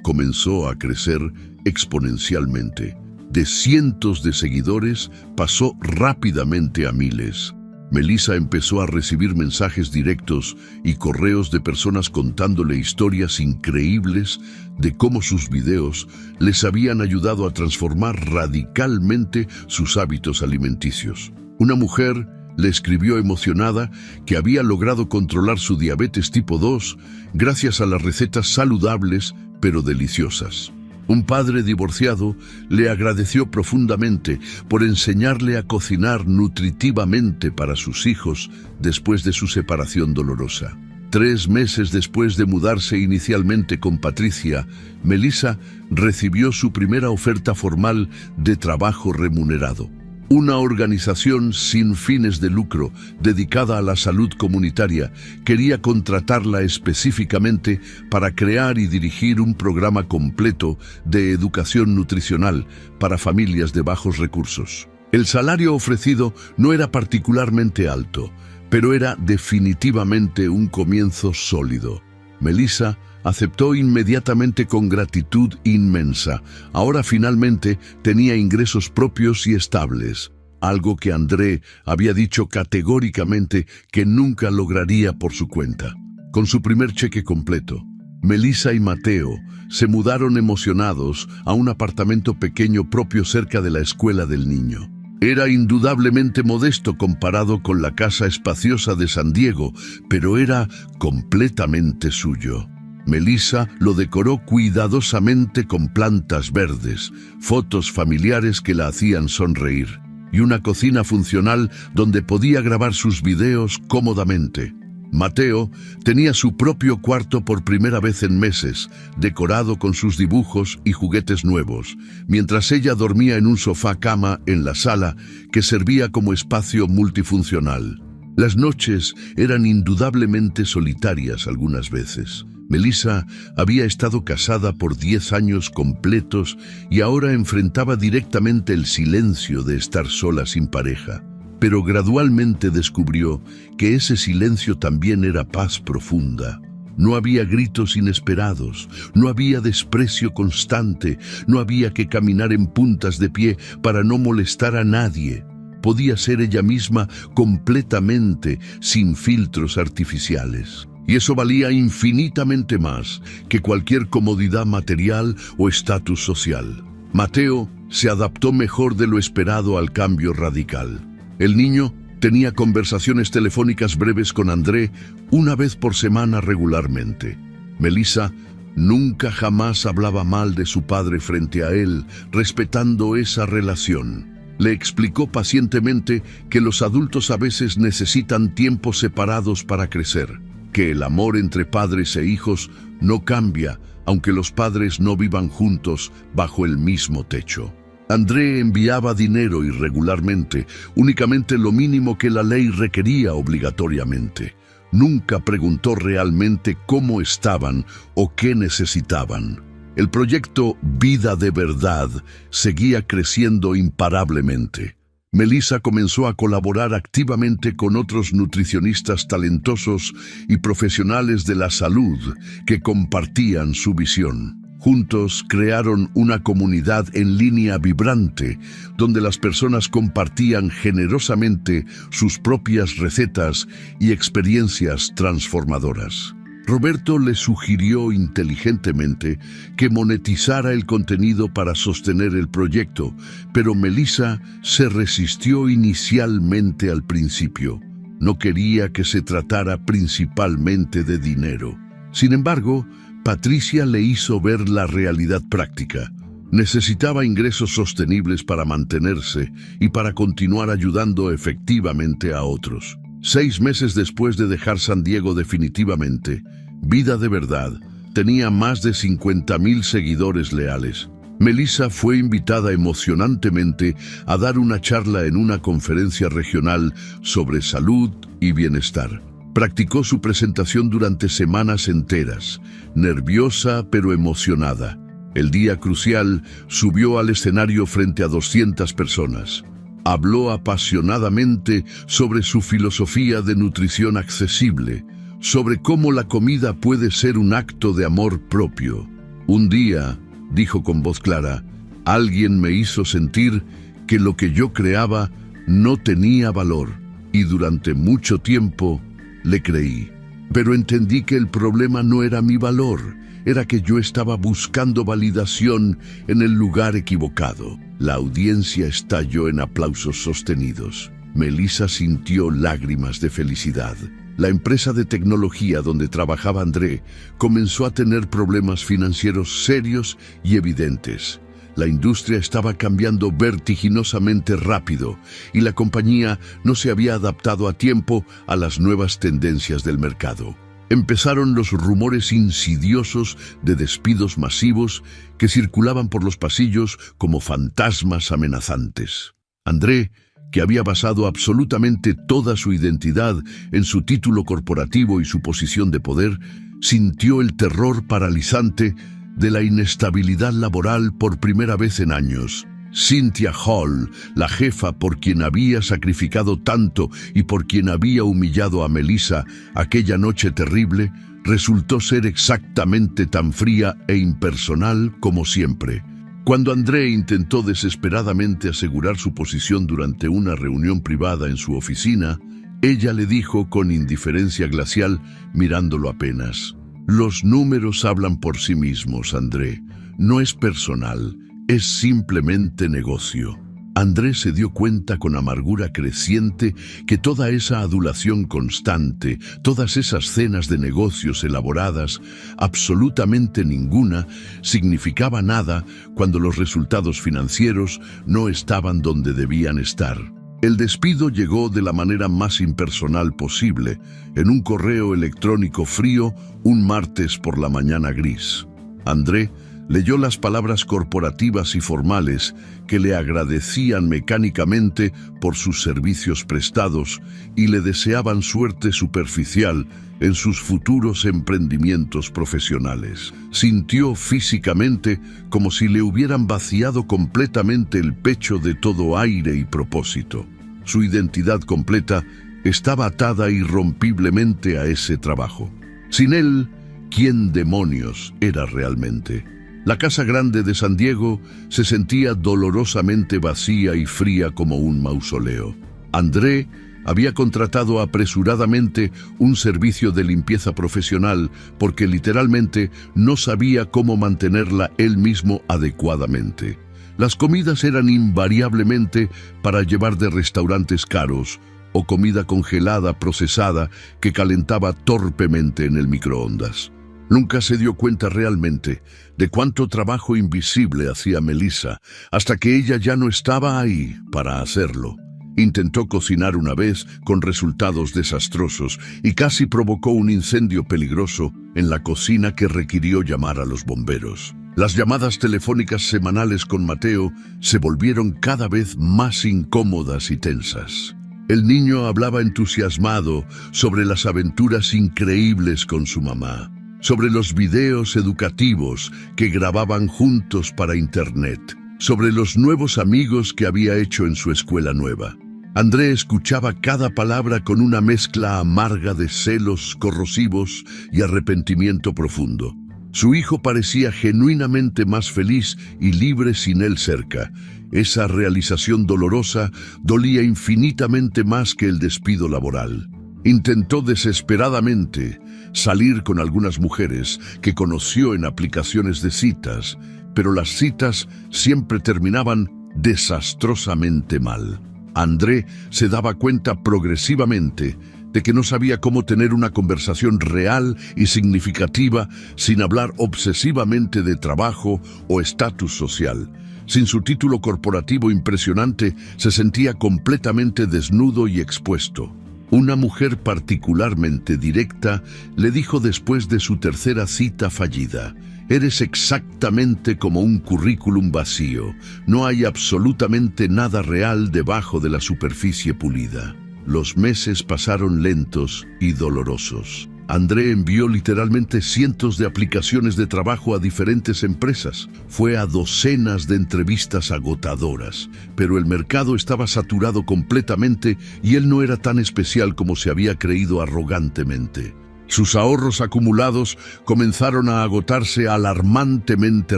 comenzó a crecer exponencialmente. De cientos de seguidores pasó rápidamente a miles. Melissa empezó a recibir mensajes directos y correos de personas contándole historias increíbles de cómo sus videos les habían ayudado a transformar radicalmente sus hábitos alimenticios. Una mujer le escribió emocionada que había logrado controlar su diabetes tipo 2 gracias a las recetas saludables pero deliciosas. Un padre divorciado le agradeció profundamente por enseñarle a cocinar nutritivamente para sus hijos después de su separación dolorosa. 3 meses después de mudarse inicialmente con Patricia, Melissa recibió su primera oferta formal de trabajo remunerado. Una organización sin fines de lucro dedicada a la salud comunitaria quería contratarla específicamente para crear y dirigir un programa completo de educación nutricional para familias de bajos recursos. El salario ofrecido no era particularmente alto, pero era definitivamente un comienzo sólido. Melissa aceptó inmediatamente con gratitud inmensa. Ahora finalmente tenía ingresos propios y estables, algo que André había dicho categóricamente que nunca lograría por su cuenta. Con su primer cheque completo, Melissa y Mateo se mudaron emocionados a un apartamento pequeño propio cerca de la escuela del niño. Era indudablemente modesto comparado con la casa espaciosa de San Diego, pero era completamente suyo. Melissa lo decoró cuidadosamente con plantas verdes, fotos familiares que la hacían sonreír, y una cocina funcional donde podía grabar sus videos cómodamente. Mateo tenía su propio cuarto por primera vez en meses, decorado con sus dibujos y juguetes nuevos, mientras ella dormía en un sofá-cama en la sala que servía como espacio multifuncional. Las noches eran indudablemente solitarias algunas veces. Melissa había estado casada por 10 años completos y ahora enfrentaba directamente el silencio de estar sola sin pareja. Pero gradualmente descubrió que ese silencio también era paz profunda. No había gritos inesperados, no había desprecio constante, no había que caminar en puntas de pie para no molestar a nadie. Podía ser ella misma completamente, sin filtros artificiales. Y eso valía infinitamente más que cualquier comodidad material o estatus social. Mateo se adaptó mejor de lo esperado al cambio radical. El niño tenía conversaciones telefónicas breves con André una vez por semana regularmente. Melissa nunca jamás hablaba mal de su padre frente a él, respetando esa relación. Le explicó pacientemente que los adultos a veces necesitan tiempos separados para crecer, que el amor entre padres e hijos no cambia, aunque los padres no vivan juntos bajo el mismo techo. André enviaba dinero irregularmente, únicamente lo mínimo que la ley requería obligatoriamente. Nunca preguntó realmente cómo estaban o qué necesitaban. El proyecto Vida de Verdad seguía creciendo imparablemente. Melissa comenzó a colaborar activamente con otros nutricionistas talentosos y profesionales de la salud que compartían su visión. Juntos crearon una comunidad en línea vibrante, donde las personas compartían generosamente sus propias recetas y experiencias transformadoras. Roberto le sugirió inteligentemente que monetizara el contenido para sostener el proyecto, pero Melissa se resistió inicialmente al principio. No quería que se tratara principalmente de dinero. Sin embargo, Patricia le hizo ver la realidad práctica. Necesitaba ingresos sostenibles para mantenerse y para continuar ayudando efectivamente a otros. 6 meses después de dejar San Diego definitivamente, Vida de Verdad tenía más de 50,000 seguidores leales. Melissa fue invitada emocionantemente a dar una charla en una conferencia regional sobre salud y bienestar. Practicó su presentación durante semanas enteras, nerviosa pero emocionada. El día crucial, subió al escenario frente a 200 personas. Habló apasionadamente sobre su filosofía de nutrición accesible, sobre cómo la comida puede ser un acto de amor propio. Un día, dijo con voz clara, alguien me hizo sentir que lo que yo creaba no tenía valor, y durante mucho tiempo le creí. Pero entendí que el problema no era mi valor, era que yo estaba buscando validación en el lugar equivocado. La audiencia estalló en aplausos sostenidos. Melissa sintió lágrimas de felicidad. La empresa de tecnología donde trabajaba André comenzó a tener problemas financieros serios y evidentes. La industria estaba cambiando vertiginosamente rápido y la compañía no se había adaptado a tiempo a las nuevas tendencias del mercado. Empezaron los rumores insidiosos de despidos masivos que circulaban por los pasillos como fantasmas amenazantes. André, que había basado absolutamente toda su identidad en su título corporativo y su posición de poder, sintió el terror paralizante de la inestabilidad laboral por primera vez en años. Cynthia Hall, la jefa por quien había sacrificado tanto y por quien había humillado a Melissa aquella noche terrible, resultó ser exactamente tan fría e impersonal como siempre. Cuando André intentó desesperadamente asegurar su posición durante una reunión privada en su oficina, ella le dijo con indiferencia glacial, mirándolo apenas: «Los números hablan por sí mismos, André. No es personal, es simplemente negocio». André se dio cuenta con amargura creciente que toda esa adulación constante, todas esas cenas de negocios elaboradas, absolutamente ninguna, significaba nada cuando los resultados financieros no estaban donde debían estar. El despido llegó de la manera más impersonal posible, en un correo electrónico frío, un martes por la mañana gris. André leyó las palabras corporativas y formales que le agradecían mecánicamente por sus servicios prestados y le deseaban suerte superficial en sus futuros emprendimientos profesionales. Sintió físicamente como si le hubieran vaciado completamente el pecho de todo aire y propósito. Su identidad completa estaba atada irrompiblemente a ese trabajo. Sin él, ¿quién demonios era realmente? La casa grande de San Diego se sentía dolorosamente vacía y fría como un mausoleo. André había contratado apresuradamente un servicio de limpieza profesional porque literalmente no sabía cómo mantenerla él mismo adecuadamente. Las comidas eran invariablemente para llevar de restaurantes caros o comida congelada procesada que calentaba torpemente en el microondas. Nunca se dio cuenta realmente de cuánto trabajo invisible hacía Melissa, hasta que ella ya no estaba ahí para hacerlo. Intentó cocinar una vez con resultados desastrosos y casi provocó un incendio peligroso en la cocina que requirió llamar a los bomberos. Las llamadas telefónicas semanales con Mateo se volvieron cada vez más incómodas y tensas. El niño hablaba entusiasmado sobre las aventuras increíbles con su mamá, sobre los videos educativos que grababan juntos para internet, sobre los nuevos amigos que había hecho en su escuela nueva. André escuchaba cada palabra con una mezcla amarga de celos corrosivos y arrepentimiento profundo. Su hijo parecía genuinamente más feliz y libre sin él cerca. Esa realización dolorosa dolía infinitamente más que el despido laboral. Intentó desesperadamente salir con algunas mujeres que conoció en aplicaciones de citas, pero las citas siempre terminaban desastrosamente mal. André se daba cuenta progresivamente de que no sabía cómo tener una conversación real y significativa sin hablar obsesivamente de trabajo o estatus social. Sin su título corporativo impresionante, se sentía completamente desnudo y expuesto. Una mujer particularmente directa le dijo después de su tercera cita fallida: «Eres exactamente como un currículum vacío. No hay absolutamente nada real debajo de la superficie pulida». Los meses pasaron lentos y dolorosos. André envió literalmente cientos de aplicaciones de trabajo a diferentes empresas. Fue a docenas de entrevistas agotadoras, pero el mercado estaba saturado completamente y él no era tan especial como se había creído arrogantemente. Sus ahorros acumulados comenzaron a agotarse alarmantemente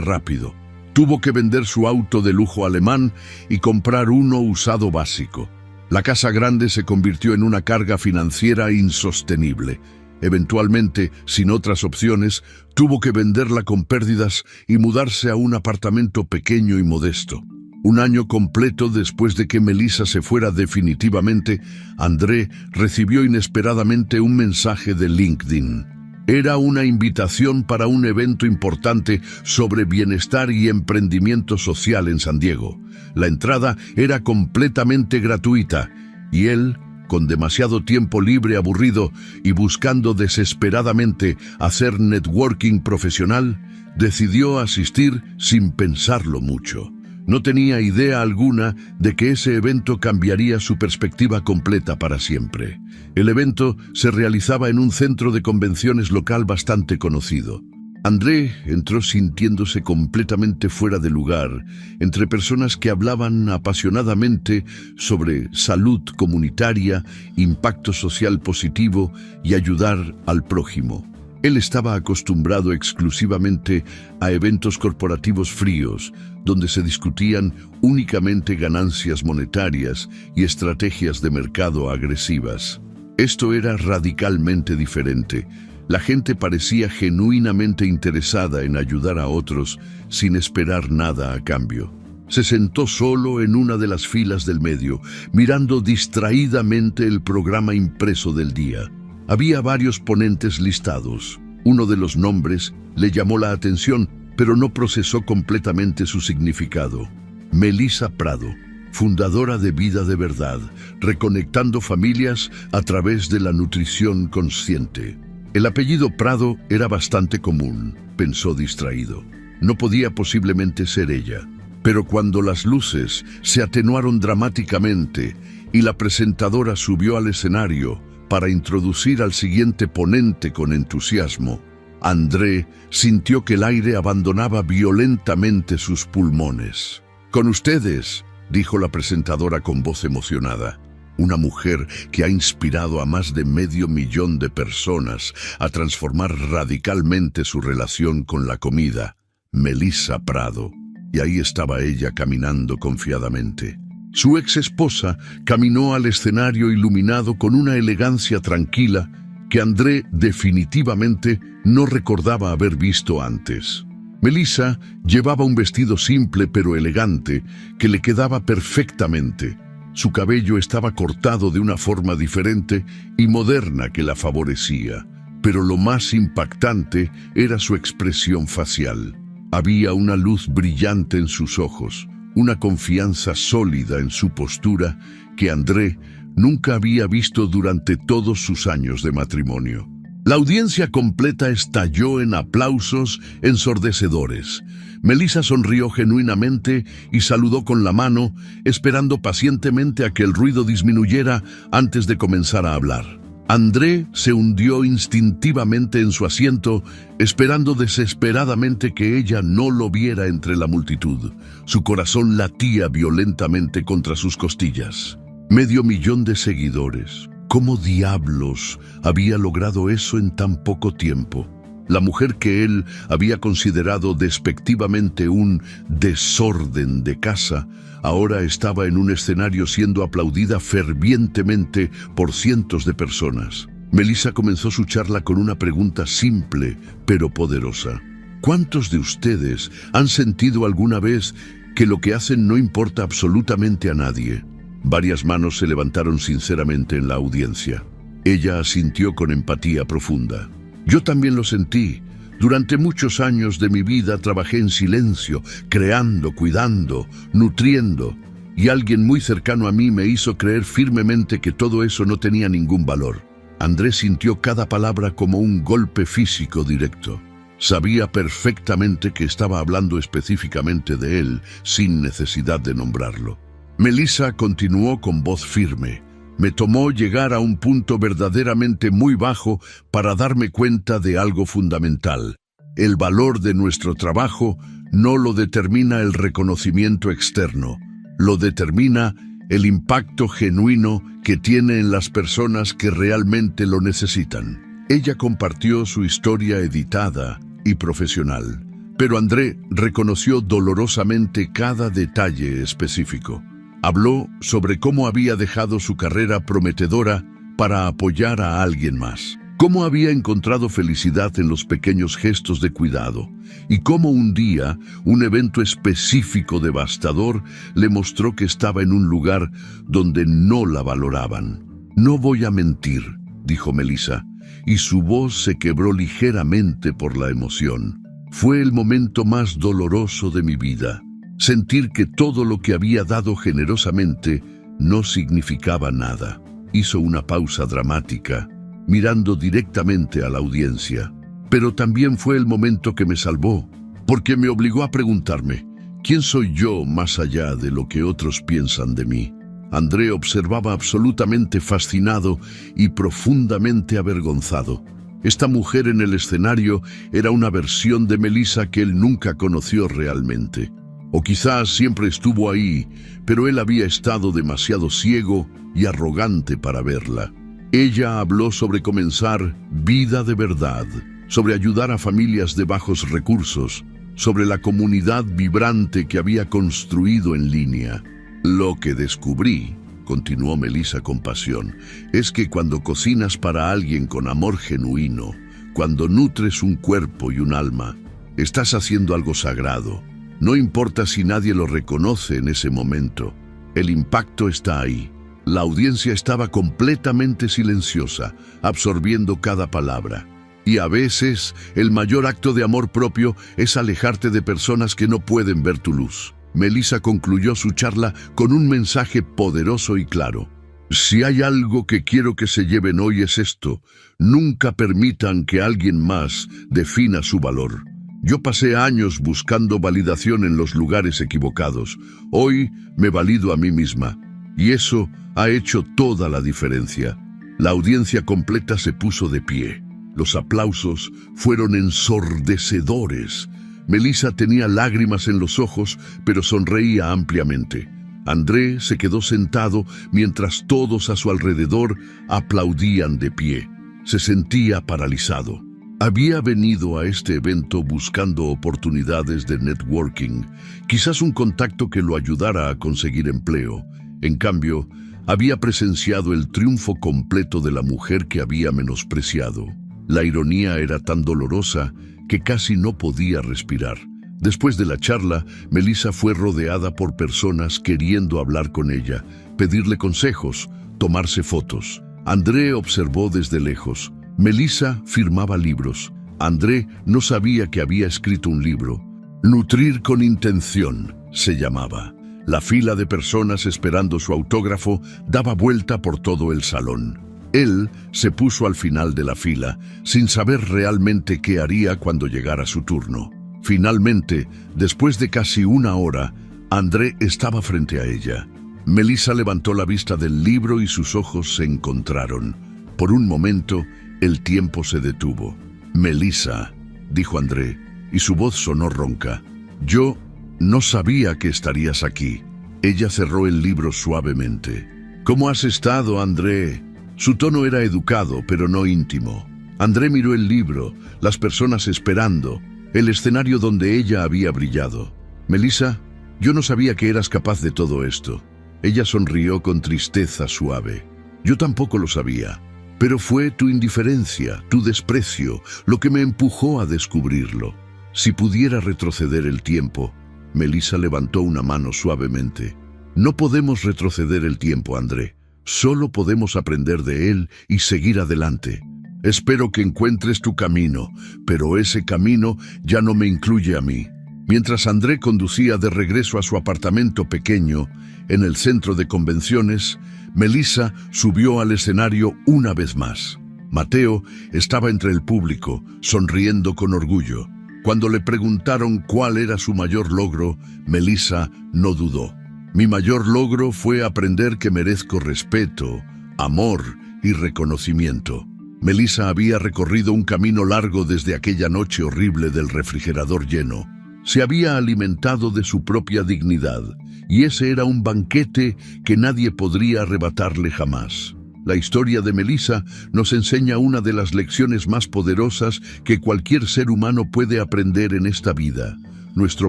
rápido. Tuvo que vender su auto de lujo alemán y comprar uno usado básico. La casa grande se convirtió en una carga financiera insostenible. Eventualmente, sin otras opciones, tuvo que venderla con pérdidas y mudarse a un apartamento pequeño y modesto. Un año completo después de que Melissa se fuera definitivamente, André recibió inesperadamente un mensaje de LinkedIn. Era una invitación para un evento importante sobre bienestar y emprendimiento social en San Diego. La entrada era completamente gratuita y él, con demasiado tiempo libre aburrido y buscando desesperadamente hacer networking profesional, decidió asistir sin pensarlo mucho. No tenía idea alguna de que ese evento cambiaría su perspectiva completa para siempre. El evento se realizaba en un centro de convenciones local bastante conocido. André entró sintiéndose completamente fuera de lugar, entre personas que hablaban apasionadamente sobre salud comunitaria, impacto social positivo y ayudar al prójimo. Él estaba acostumbrado exclusivamente a eventos corporativos fríos, donde se discutían únicamente ganancias monetarias y estrategias de mercado agresivas. Esto era radicalmente diferente. La gente parecía genuinamente interesada en ayudar a otros sin esperar nada a cambio. Se sentó solo en una de las filas del medio, mirando distraídamente el programa impreso del día. Había varios ponentes listados. Uno de los nombres le llamó la atención, pero no procesó completamente su significado. Melissa Prado, fundadora de Vida de Verdad, reconectando familias a través de la nutrición consciente. El apellido Prado era bastante común, pensó distraído. No podía posiblemente ser ella. Pero cuando las luces se atenuaron dramáticamente y la presentadora subió al escenario para introducir al siguiente ponente con entusiasmo, André sintió que el aire abandonaba violentamente sus pulmones. «Con ustedes», dijo la presentadora con voz emocionada, una mujer que ha inspirado a más de 500,000 de personas a transformar radicalmente su relación con la comida, Melissa Prado. Y ahí estaba ella caminando confiadamente. Su ex esposa caminó al escenario iluminado con una elegancia tranquila que André definitivamente no recordaba haber visto antes. Melissa llevaba un vestido simple pero elegante que le quedaba perfectamente. Su cabello estaba cortado de una forma diferente y moderna que la favorecía, pero lo más impactante era su expresión facial. Había una luz brillante en sus ojos, una confianza sólida en su postura que André nunca había visto durante todos sus años de matrimonio. La audiencia completa estalló en aplausos ensordecedores. Melissa sonrió genuinamente y saludó con la mano, esperando pacientemente a que el ruido disminuyera antes de comenzar a hablar. André se hundió instintivamente en su asiento, esperando desesperadamente que ella no lo viera entre la multitud. Su corazón latía violentamente contra sus costillas. 500.000 de seguidores. ¿Cómo diablos había logrado eso en tan poco tiempo? La mujer que él había considerado despectivamente un desorden de casa, ahora estaba en un escenario siendo aplaudida fervientemente por cientos de personas. Melissa comenzó su charla con una pregunta simple, pero poderosa. ¿Cuántos de ustedes han sentido alguna vez que lo que hacen no importa absolutamente a nadie? Varias manos se levantaron sinceramente en la audiencia. Ella asintió con empatía profunda. Yo también lo sentí. Durante muchos años de mi vida trabajé en silencio, creando, cuidando, nutriendo, y alguien muy cercano a mí me hizo creer firmemente que todo eso no tenía ningún valor. Andrés sintió cada palabra como un golpe físico directo. Sabía perfectamente que estaba hablando específicamente de él, sin necesidad de nombrarlo. Melissa continuó con voz firme. Me tomó llegar a un punto verdaderamente muy bajo para darme cuenta de algo fundamental. El valor de nuestro trabajo no lo determina el reconocimiento externo, lo determina el impacto genuino que tiene en las personas que realmente lo necesitan. Ella compartió su historia editada y profesional, pero André reconoció dolorosamente cada detalle específico. Habló sobre cómo había dejado su carrera prometedora para apoyar a alguien más, cómo había encontrado felicidad en los pequeños gestos de cuidado y cómo un día un evento específico devastador le mostró que estaba en un lugar donde no la valoraban. No voy a mentir, dijo Melissa, y su voz se quebró ligeramente por la emoción. Fue el momento más doloroso de mi vida. Sentir que todo lo que había dado generosamente no significaba nada. Hizo una pausa dramática, mirando directamente a la audiencia. Pero también fue el momento que me salvó, porque me obligó a preguntarme, ¿quién soy yo más allá de lo que otros piensan de mí? André observaba absolutamente fascinado y profundamente avergonzado. Esta mujer en el escenario era una versión de Melissa que él nunca conoció realmente. O quizás siempre estuvo ahí, pero él había estado demasiado ciego y arrogante para verla. Ella habló sobre comenzar vida de verdad, sobre ayudar a familias de bajos recursos, sobre la comunidad vibrante que había construido en línea. Lo que descubrí, continuó Melissa con pasión, es que cuando cocinas para alguien con amor genuino, cuando nutres un cuerpo y un alma, estás haciendo algo sagrado. No importa si nadie lo reconoce en ese momento, el impacto está ahí. La audiencia estaba completamente silenciosa, absorbiendo cada palabra. Y a veces, el mayor acto de amor propio es alejarte de personas que no pueden ver tu luz. Melissa concluyó su charla con un mensaje poderoso y claro. Si hay algo que quiero que se lleven hoy es esto: nunca permitan que alguien más defina su valor. Yo pasé años buscando validación en los lugares equivocados. Hoy me valido a mí misma, y eso ha hecho toda la diferencia. La audiencia completa se puso de pie. Los aplausos fueron ensordecedores. Melissa tenía lágrimas en los ojos, pero sonreía ampliamente. André se quedó sentado mientras todos a su alrededor aplaudían de pie. Se sentía paralizado. Había venido a este evento buscando oportunidades de networking, quizás un contacto que lo ayudara a conseguir empleo. En cambio, había presenciado el triunfo completo de la mujer que había menospreciado. La ironía era tan dolorosa que casi no podía respirar. Después de la charla, Melissa fue rodeada por personas queriendo hablar con ella, pedirle consejos, tomarse fotos. André observó desde lejos. Melissa firmaba libros. André no sabía que había escrito un libro. Nutrir con intención, se llamaba. La fila de personas esperando su autógrafo daba vuelta por todo el salón. Él se puso al final de la fila, sin saber realmente qué haría cuando llegara su turno. Finalmente, después de casi una hora, André estaba frente a ella. Melissa levantó la vista del libro y sus ojos se encontraron. Por un momento, el tiempo se detuvo. «Melissa», dijo André, y su voz sonó ronca. «Yo no sabía que estarías aquí». Ella cerró el libro suavemente. «¿Cómo has estado, André?» Su tono era educado, pero no íntimo. André miró el libro, las personas esperando, el escenario donde ella había brillado. «Melissa, yo no sabía que eras capaz de todo esto». Ella sonrió con tristeza suave. «Yo tampoco lo sabía, pero fue tu indiferencia, tu desprecio, lo que me empujó a descubrirlo. Si pudiera retroceder el tiempo». Melissa levantó una mano suavemente. «No podemos retroceder el tiempo, André. Solo podemos aprender de él y seguir adelante. Espero que encuentres tu camino, pero ese camino ya no me incluye a mí». Mientras André conducía de regreso a su apartamento pequeño, en el centro de convenciones, Melissa subió al escenario una vez más. Mateo estaba entre el público, sonriendo con orgullo. Cuando le preguntaron cuál era su mayor logro, Melissa no dudó. «Mi mayor logro fue aprender que merezco respeto, amor y reconocimiento». Melissa había recorrido un camino largo desde aquella noche horrible del refrigerador lleno. Se había alimentado de su propia dignidad, y ese era un banquete que nadie podría arrebatarle jamás. La historia de Melissa nos enseña una de las lecciones más poderosas que cualquier ser humano puede aprender en esta vida. Nuestro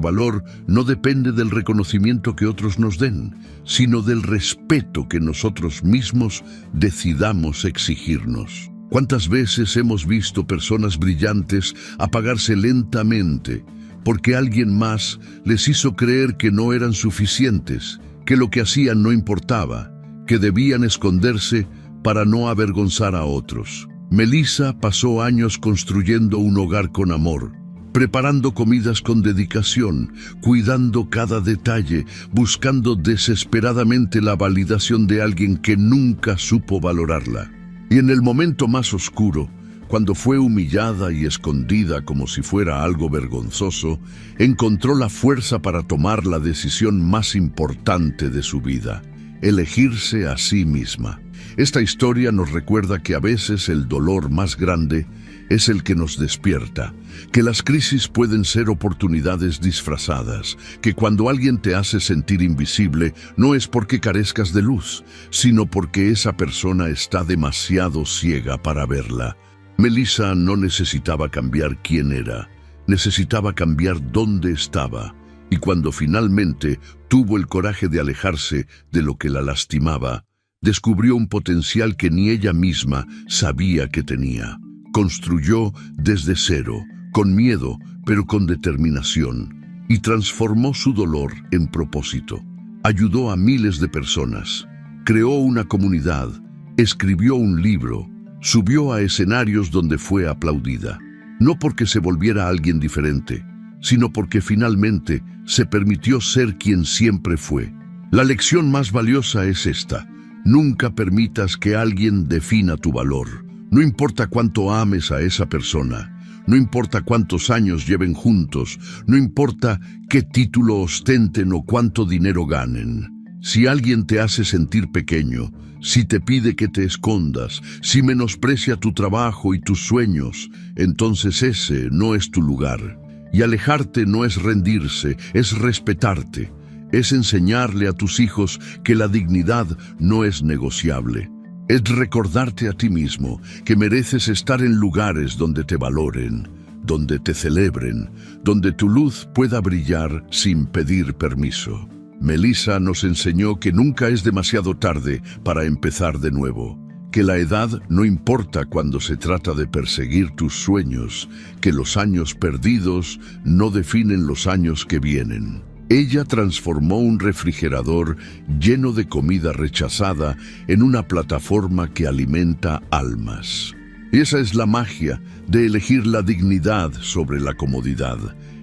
valor no depende del reconocimiento que otros nos den, sino del respeto que nosotros mismos decidamos exigirnos. ¿Cuántas veces hemos visto personas brillantes apagarse lentamente porque alguien más les hizo creer que no eran suficientes, que lo que hacían no importaba, que debían esconderse para no avergonzar a otros? Melissa pasó años construyendo un hogar con amor, preparando comidas con dedicación, cuidando cada detalle, buscando desesperadamente la validación de alguien que nunca supo valorarla. Y en el momento más oscuro, cuando fue humillada y escondida como si fuera algo vergonzoso, encontró la fuerza para tomar la decisión más importante de su vida: elegirse a sí misma. Esta historia nos recuerda que a veces el dolor más grande es el que nos despierta, que las crisis pueden ser oportunidades disfrazadas, que cuando alguien te hace sentir invisible no es porque carezcas de luz, sino porque esa persona está demasiado ciega para verla. Melissa no necesitaba cambiar quién era, necesitaba cambiar dónde estaba, y cuando finalmente tuvo el coraje de alejarse de lo que la lastimaba, descubrió un potencial que ni ella misma sabía que tenía. Construyó desde cero, con miedo, pero con determinación, y transformó su dolor en propósito. Ayudó a miles de personas, creó una comunidad, escribió un libro, subió a escenarios donde fue aplaudida. No porque se volviera alguien diferente, sino porque finalmente se permitió ser quien siempre fue. La lección más valiosa es esta: nunca permitas que alguien defina tu valor. No importa cuánto ames a esa persona, no importa cuántos años lleven juntos, no importa qué título ostenten o cuánto dinero ganen. Si alguien te hace sentir pequeño, si te pide que te escondas, si menosprecia tu trabajo y tus sueños, entonces ese no es tu lugar. Y alejarte no es rendirse, es respetarte, es enseñarle a tus hijos que la dignidad no es negociable. Es recordarte a ti mismo que mereces estar en lugares donde te valoren, donde te celebren, donde tu luz pueda brillar sin pedir permiso. Melissa nos enseñó que nunca es demasiado tarde para empezar de nuevo, que la edad no importa cuando se trata de perseguir tus sueños, que los años perdidos no definen los años que vienen. Ella transformó un refrigerador lleno de comida rechazada en una plataforma que alimenta almas. Esa es la magia de elegir la dignidad sobre la comodidad,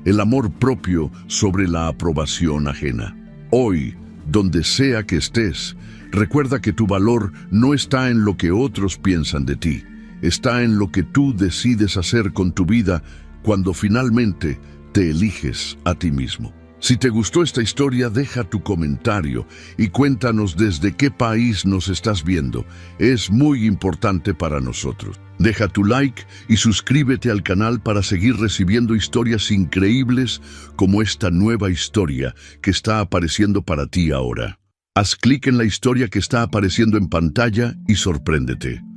el amor propio sobre la aprobación ajena. Hoy, donde sea que estés, recuerda que tu valor no está en lo que otros piensan de ti, está en lo que tú decides hacer con tu vida cuando finalmente te eliges a ti mismo. Si te gustó esta historia, deja tu comentario y cuéntanos desde qué país nos estás viendo. Es muy importante para nosotros. Deja tu like y suscríbete al canal para seguir recibiendo historias increíbles como esta nueva historia que está apareciendo para ti ahora. Haz clic en la historia que está apareciendo en pantalla y sorpréndete.